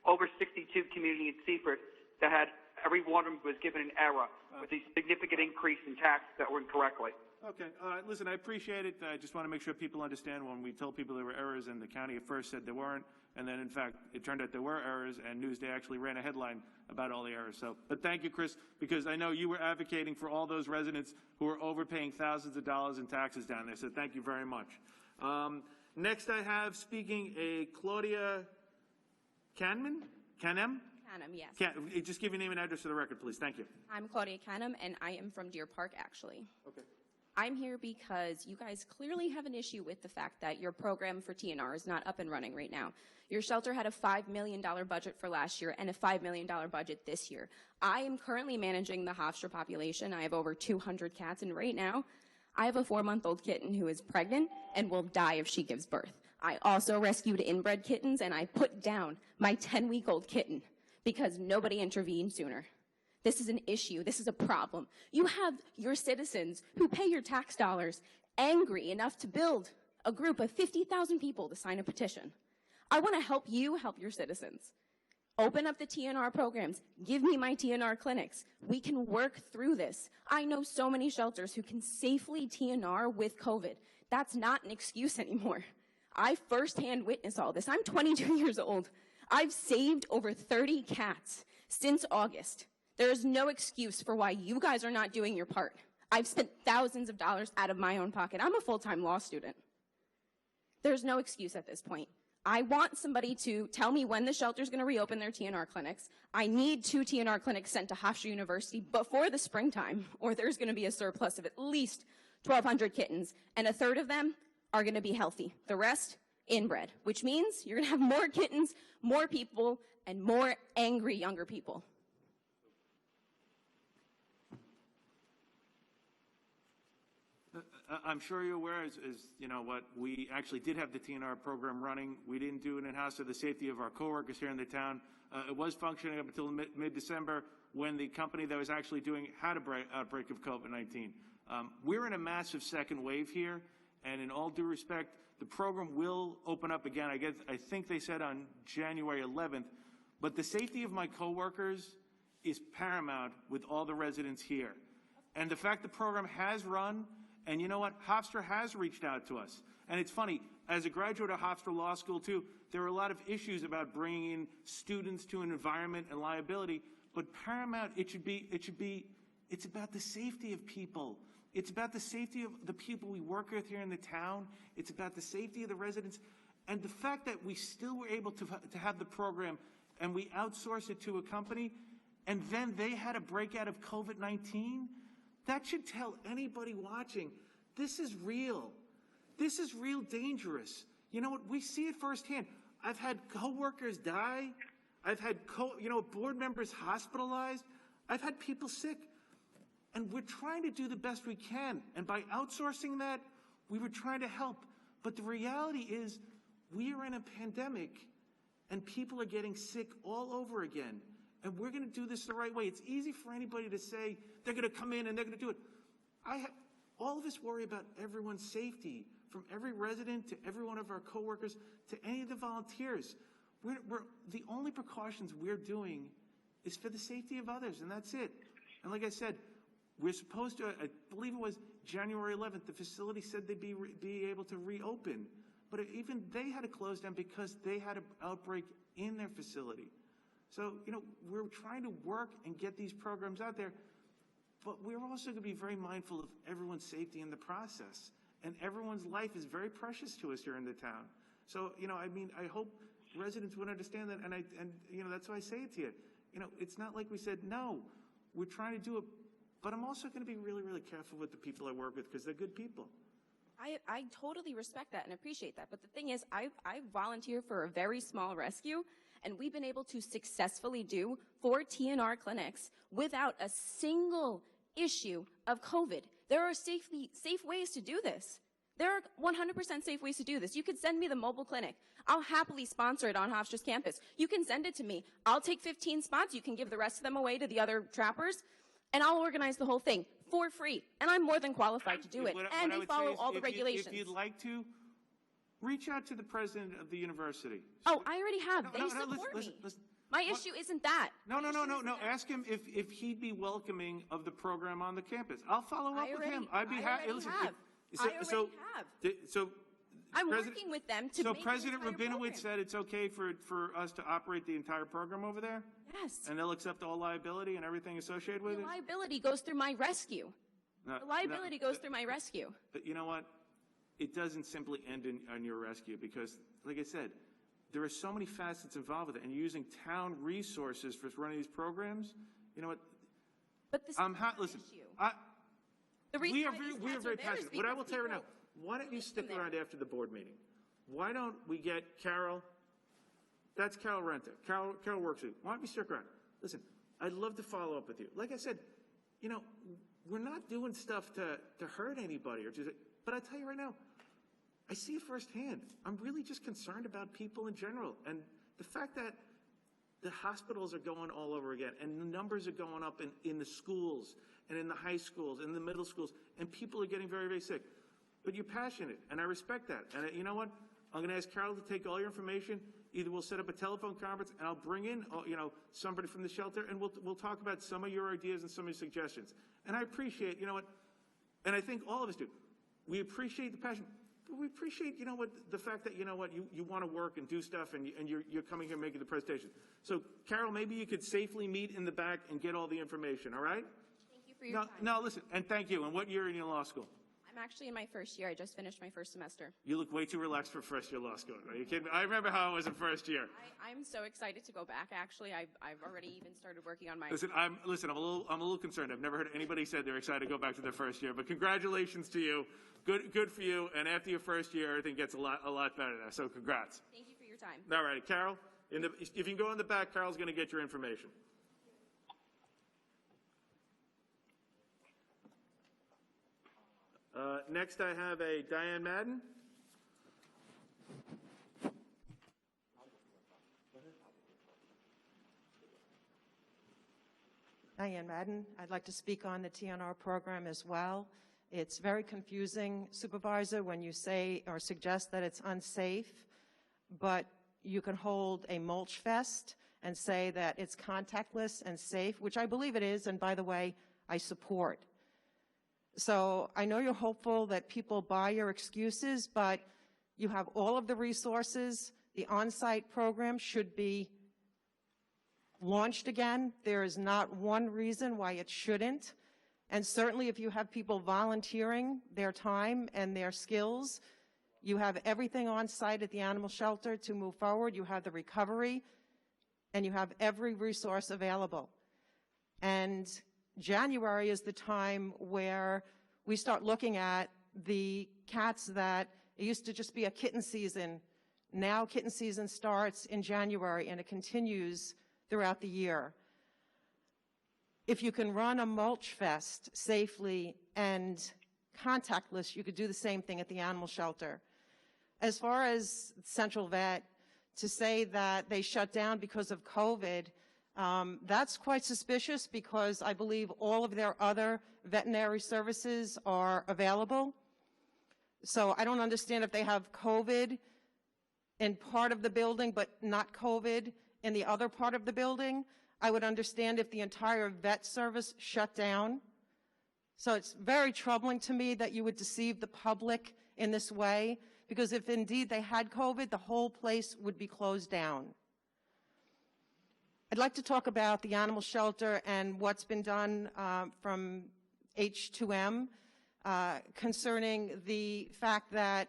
over 62 community in Seaford, that had every one of them was given an error with a significant increase in taxes that were incorrectly. Okay. Listen, I appreciate it. I just want to make sure people understand when we told people there were errors and the county at first said there weren't, and then in fact it turned out there were errors and Newsday actually ran a headline about all the errors. So, but thank you, Chris, because I know you were advocating for all those residents who were overpaying thousands of dollars in taxes down there. So thank you very much. Next I have speaking Claudia Canem, yes. Just give your name and address for the record, please. Thank you. I'm Claudia Canham, and I am from Deer Park, actually. Okay. I'm here because you guys clearly have an issue with the fact that your program for TNR is not up and running right now. Your shelter had a $5 million budget for last year and a $5 million budget this year. I am currently managing the Hofstra population. I have over 200 cats, and right now, I have a 4-month-old kitten who is pregnant and will die if she gives birth. I also rescued inbred kittens, and I put down my 10-week-old kitten because nobody intervened sooner. This is an issue. This is a problem. You have your citizens who pay your tax dollars angry enough to build a group of 50,000 people to sign a petition. I want to help you help your citizens. Open up the TNR programs. Give me my TNR clinics. We can work through this. I know so many shelters who can safely TNR with COVID. That's not an excuse anymore. I firsthand witnessed all this. I'm 22 years old. I've saved over 30 cats since August. There is no excuse for why you guys are not doing your part. I've spent thousands of dollars out of my own pocket. I'm a full-time law student. There's no excuse at this point. I want somebody to tell me when the shelter's going to reopen their TNR clinics. I need 2 TNR clinics sent to Hofstra University before the springtime, or there's going to be a surplus of at least 1,200 kittens, and a third of them are going to be healthy. The rest, inbred, which means you're going to have more kittens, more people, and more angry younger people. I'm sure you're aware, as you know, what we actually did have the TNR program running. We didn't do it in-house for the safety of our coworkers here in the town. It was functioning up until mid-December when the company that was actually doing had an outbreak of COVID-19. We're in a massive second wave here, and in all due respect, the program will open up again. I think they said on January 11th, but the safety of my coworkers is paramount with all the residents here. And the fact the program has run, and you know what, Hofstra has reached out to us. And it's funny, as a graduate of Hofstra Law School too, there are a lot of issues about bringing in students to an environment and liability, but paramount, it's about the safety of people. It's about the safety of the people we work with here in the town. It's about the safety of the residents. And the fact that we still were able to have the program and we outsourced it to a company, and then they had a breakout of COVID-19, that should tell anybody watching, this is real. This is real dangerous. You know what? We see it firsthand. I've had coworkers die. I've had board members hospitalized. I've had people sick. And we're trying to do the best we can. And by outsourcing that, we were trying to help. But the reality is, we are in a pandemic, and people are getting sick all over again. And we're going to do this the right way. It's easy for anybody to say they're going to come in and they're going to do it. All of us worry about everyone's safety, from every resident to every one of our coworkers to any of the volunteers. The only precautions we're doing is for the safety of others, and that's it. And like I said, we're supposed to, I believe it was January 11th, the facility said they'd be able to reopen. But even they had to close down because they had an outbreak in their facility. So, we're trying to work and get these programs out there, but we're also going to be very mindful of everyone's safety in the process. And everyone's life is very precious to us here in the town. So, I hope residents would understand that, and that's why I say it to you. It's not like we said, no, we're trying to do it, but I'm also going to be really, really careful with the people I work with because they're good people. I totally respect that and appreciate that. But the thing is, I volunteer for a very small rescue, and we've been able to successfully do 4 TNR clinics without a single issue of COVID. There are safe ways to do this. There are 100% safe ways to do this. You could send me the mobile clinic. I'll happily sponsor it on Hofstra's campus. You can send it to me. I'll take 15 spots. You can give the rest of them away to the other trappers, and I'll organize the whole thing for free. And I'm more than qualified to do it. And they follow all the regulations. If you'd like to, reach out to the president of the university. Oh, I already have. They support me. Listen. My issue isn't that. No. Ask him if he'd be welcoming of the program on the campus. I'll follow up with him. I'd be happy. So I'm working with them to. So make President the entire Rabinowitz program. said it's okay for us to operate the entire program over there? Yes. And they'll accept all liability and everything associated with The it? liability goes through my rescue. The liability goes through my rescue. But you know what? It doesn't simply end on your rescue because, like I said, there are so many facets involved with it, and using town resources for running these programs. You know what? But this listen. We are very passionate. What I will tell you right now, why don't you stick around after the board meeting? Why don't we get Carol? That's Carol Renta. Carol works with you. Why don't we stick around? Listen, I'd love to follow up with you. Like I said, we're not doing stuff to hurt anybody but I tell you right now, I see it firsthand. I'm really just concerned about people in general. And the fact that the hospitals are going all over again, and the numbers are going up in the schools, and in the high schools, and the middle schools, and people are getting very, very sick. But you're passionate, and I respect that. And you know what? I'm going to ask Carol to take all your information. Either we'll set up a telephone conference, and I'll bring in, somebody from the shelter, and we'll talk about some of your ideas and some of your suggestions. And I appreciate, and I think all of us do. We appreciate the passion. But we appreciate, the fact that, you want to work and do stuff and you're coming here making the presentation. So, Carol, maybe you could safely meet in the back and get all the information, all right? Thank you for your time. No, listen, and thank you. And what year are you in law school? I'm actually in my first year. I just finished my first semester. You look way too relaxed for first year law school. Are you kidding me? I remember how it was in first year. I'm so excited to go back. Actually, I've already even started working on my. Listen, I'm a little concerned. I've never heard anybody say they're excited to go back to their first year. But congratulations to you. Good for you. And after your first year, everything gets a lot better there. So congrats. Thank you for your time. All right, Carol. If you can go in the back, Carol's going to get your information. Next, I have a Diane Madden. Diane Madden. I'd like to speak on the TNR program as well. It's very confusing, Supervisor, when you say or suggest that it's unsafe, but you can hold a mulch fest and say that it's contactless and safe, which I believe it is, and by the way, I support. So I know you're hopeful that people buy your excuses, but you have all of the resources. The on-site program should be launched again. There is not one reason why it shouldn't. And certainly if you have people volunteering their time and their skills, you have everything on site at the animal shelter to move forward. You have the recovery, and you have every resource available. And January is the time where we start looking at the cats that it used to just be a kitten season. Now kitten season starts in January, and it continues throughout the year. If you can run a mulch fest safely and contactless, you could do the same thing at the animal shelter. As far as Central Vet, to say that they shut down because of COVID, that's quite suspicious because I believe all of their other veterinary services are available. So I don't understand if they have COVID in part of the building but not COVID in the other part of the building. I would understand if the entire vet service shut down. So it's very troubling to me that you would deceive the public in this way, because if indeed they had COVID, the whole place would be closed down. I'd like to talk about the animal shelter and what's been done from H2M concerning the fact that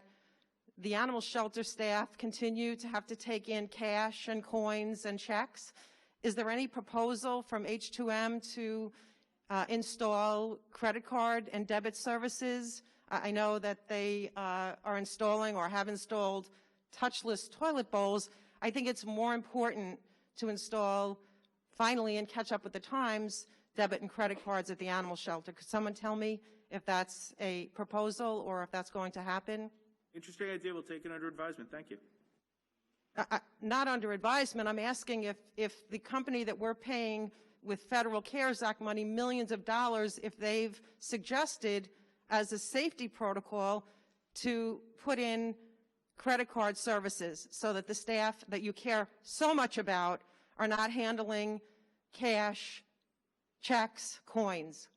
the animal shelter staff continue to have to take in cash and coins and checks. Is there any proposal from H2M to install credit card and debit services? I know that they are installing or have installed touchless toilet bowls. I think it's more important to install, finally, and catch up with the times, debit and credit cards at the animal shelter. Could someone tell me if that's a proposal or if that's going to happen? Interesting idea. We'll take it under advisement. Thank you. Not under advisement. I'm asking if the company that we're paying with Federal CARES Act money millions of dollars, if they've suggested as a safety protocol to put in credit card services so that the staff that you care so much about are not handling cash, checks, coins.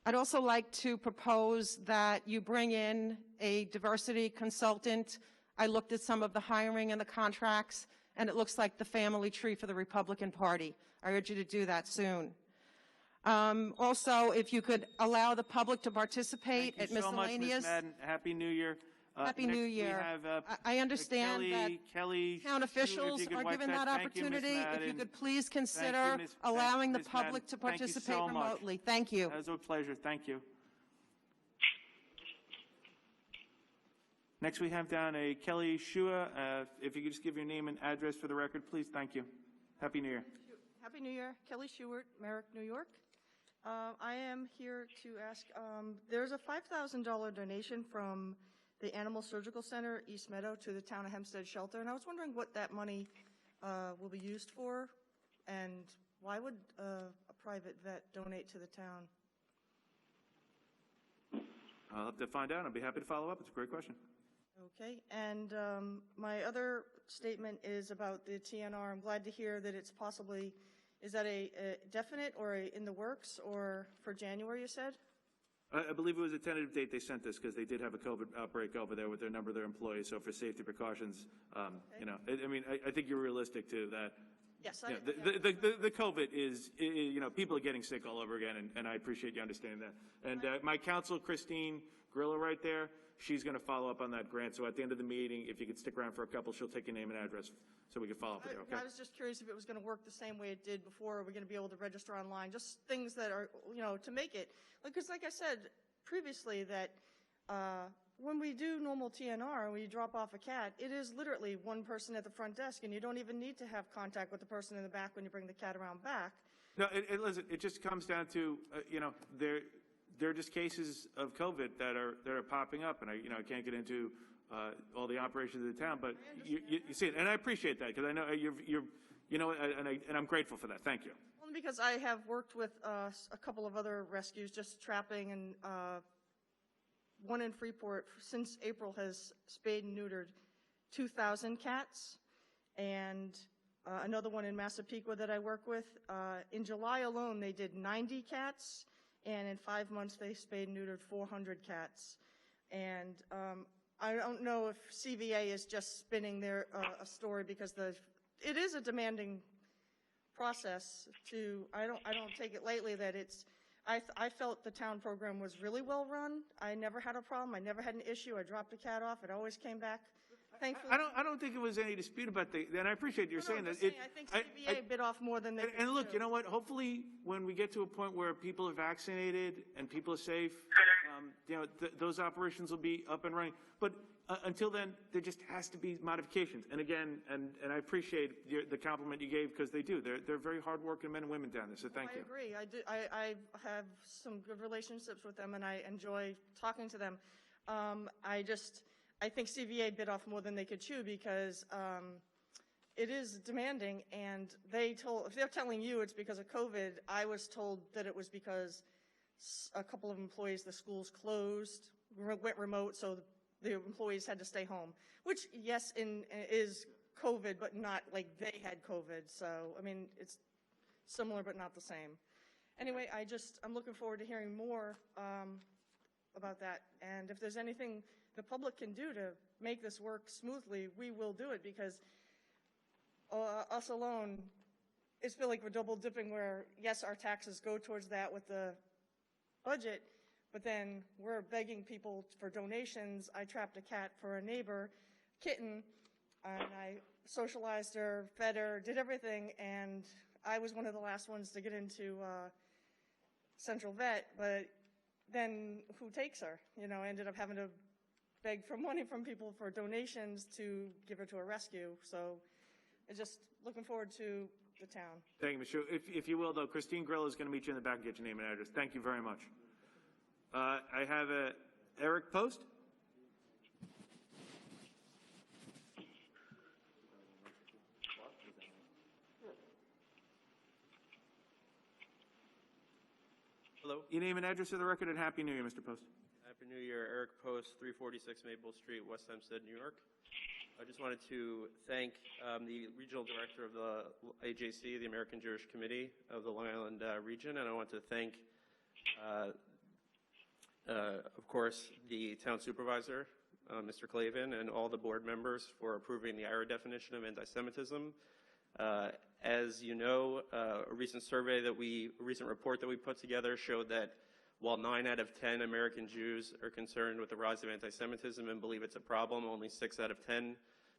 I'd also like to propose that you bring in a diversity consultant. I looked at some of the hiring and the contracts, and it looks like the family tree for the Republican Party. I urge you to do that soon. Also, if you could allow the public to participate at miscellaneous. Thank you so much, Ms. Madden. Happy New Year. Happy New Year. I understand that town officials are given that opportunity. If you could please consider allowing the public to participate remotely. Thank you. That was a pleasure. Thank you. Next, we have down a Kelly Shua. If you could just give your name and address for the record, please. Thank you. Happy New Year. Happy New Year. Kelly Shewart, Merrick, New York. I am here to ask, there's a $5,000 donation from the Animal Surgical Center, East Meadow, to the town of Hempstead Shelter, and I was wondering what that money will be used for, and why would a private vet donate to the town? I'll have to find out. I'll be happy to follow up. It's a great question. Okay, and my other statement is about the TNR. I'm glad to hear that it's possibly, is that a definite or in the works, or for January, you said? I believe it was a tentative date they sent us because they did have a COVID outbreak over there with their number of their employees. So for safety precautions, you know, I mean, I think you're realistic too that. Yes, you know, the COVID is, you know, people are getting sick all over again, and I appreciate you understanding that. And my counsel, Christine Grillo, right there, she's going to follow up on that grant. So at the end of the meeting, if you could stick around for a couple, she'll take your name and address so we can follow up with you, okay? I was just curious if it was going to work the same way it did before. Are we going to be able to register online? Just things that are, you know, to make it. Because like I said previously, that when we do normal TNR and we drop off a cat, it is literally one person at the front desk, and you don't even need to have contact with the person in the back when you bring the cat around back. No, listen, it just comes down to, you know, there are just cases of COVID that are popping up, and I can't get into all the operations of the town, but you see it, and I appreciate that because I know you know, and I'm grateful for that. Thank you. Well, Only because I have worked with a couple of other rescues, just trapping, and one in Freeport since April has spayed and neutered 2,000 cats, and another one in Massapequa that I work with. In July alone, they did 90 cats, and in 5 months, they spayed and neutered 400 cats. And I don't know if CVA is just spinning their a story, because it is a demanding process. I don't take it lightly that it's. I felt the town program was really well run. I never had a problem. I never had an issue. I dropped a cat off. It always came back. Thankfully. I don't think it was any dispute about and I appreciate you saying that. I think CVA bit off more than they could And look, chew. you know what? Hopefully, when we get to a point where people are vaccinated and people are safe, those operations will be up and running. But until then, there just has to be modifications. And again, and I appreciate the compliment you gave, because they do. They're very hardworking men and women down there. So thank you. I agree. I have some good relationships with them, and I enjoy talking to them. I think CVA bit off more than they could chew, because it is demanding, and if they're telling you it's because of COVID, I was told that it was because a couple of employees, the schools closed, went remote, so the employees had to stay home, which, yes, is COVID, but not like they had COVID. So, I mean, it's similar but not the same. Anyway, I'm looking forward to hearing more about that, and if there's anything the public can do to make this work smoothly, we will do it, because us alone, it's feel like we're double dipping, where, yes, our taxes go towards that with the budget, but then we're begging people for donations. I trapped a cat for a neighbor, kitten, and I socialized her, fed her, did everything, and I was one of the last ones to get into Central Vet, but then who takes her? I ended up having to beg for money from people for donations to give her to a rescue. So just looking forward to the town. Thank you, Ms. Shu. If you will, though, Christine Grillo is going to meet you in the back and get your name and address. Thank you very much. I have Eric Post. Hello. Your name and address for the record, and Happy New Year, Mr. Post. Happy New Year. Eric Post, 346 Maple Street, West Hempstead, New York. I just wanted to thank the regional director of the AJC, the American Jewish Committee of the Long Island region, and I want to thank, of course, the town supervisor, Mr. Clavin, and all the board members for approving the IRA definition of anti-Semitism. As you know, a recent report that we put together showed that while 9 out of 10 American Jews are concerned with the rise of anti-Semitism and believe it's a problem, only 6 out of 10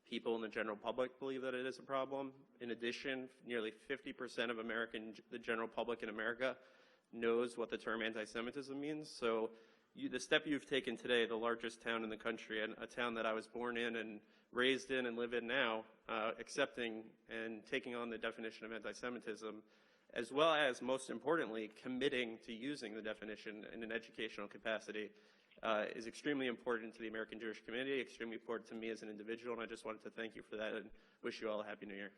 people in the general public believe that it is a problem. In addition, nearly 50% of the general public in America knows what the term anti-Semitism means. So the step you've taken today, the largest town in the country, and a town that I was born in and raised in and live in now, accepting and taking on the definition of anti-Semitism, as well as, most importantly, committing to using the definition in an educational capacity, is extremely important to the American Jewish Community, extremely important to me as an individual, and I just wanted to thank you for that and wish you all a Happy New Year.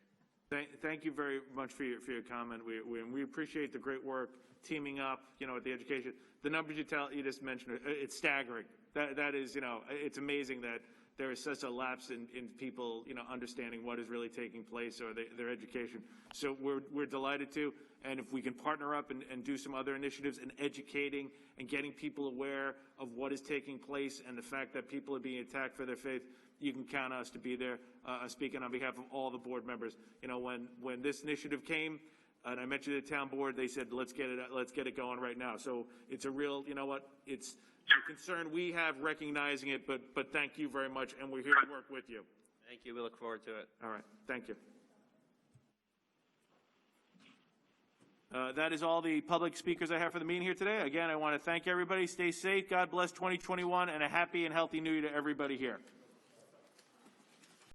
Thank you very much for your comment. We appreciate the great work teaming up, with the education. The numbers you just mentioned, it's staggering. That is, it's amazing that there is such a lapse in people, understanding what is really taking place or their education. So we're delighted to, and if we can partner up and do some other initiatives in educating and getting people aware of what is taking place and the fact that people are being attacked for their faith, you can count on us to be there. Speaking on behalf of all the board members, when this initiative came, and I mentioned the town board, they said, let's get it going right now. So it's a real, it's a concern we have recognizing it, but thank you very much, and we're here to work with you. Thank you. We look forward to it. All right. Thank you. That is all the public speakers I have for the meeting here today. Again, I want to thank everybody. Stay safe. God bless 2021, and a happy and healthy New Year to everybody here.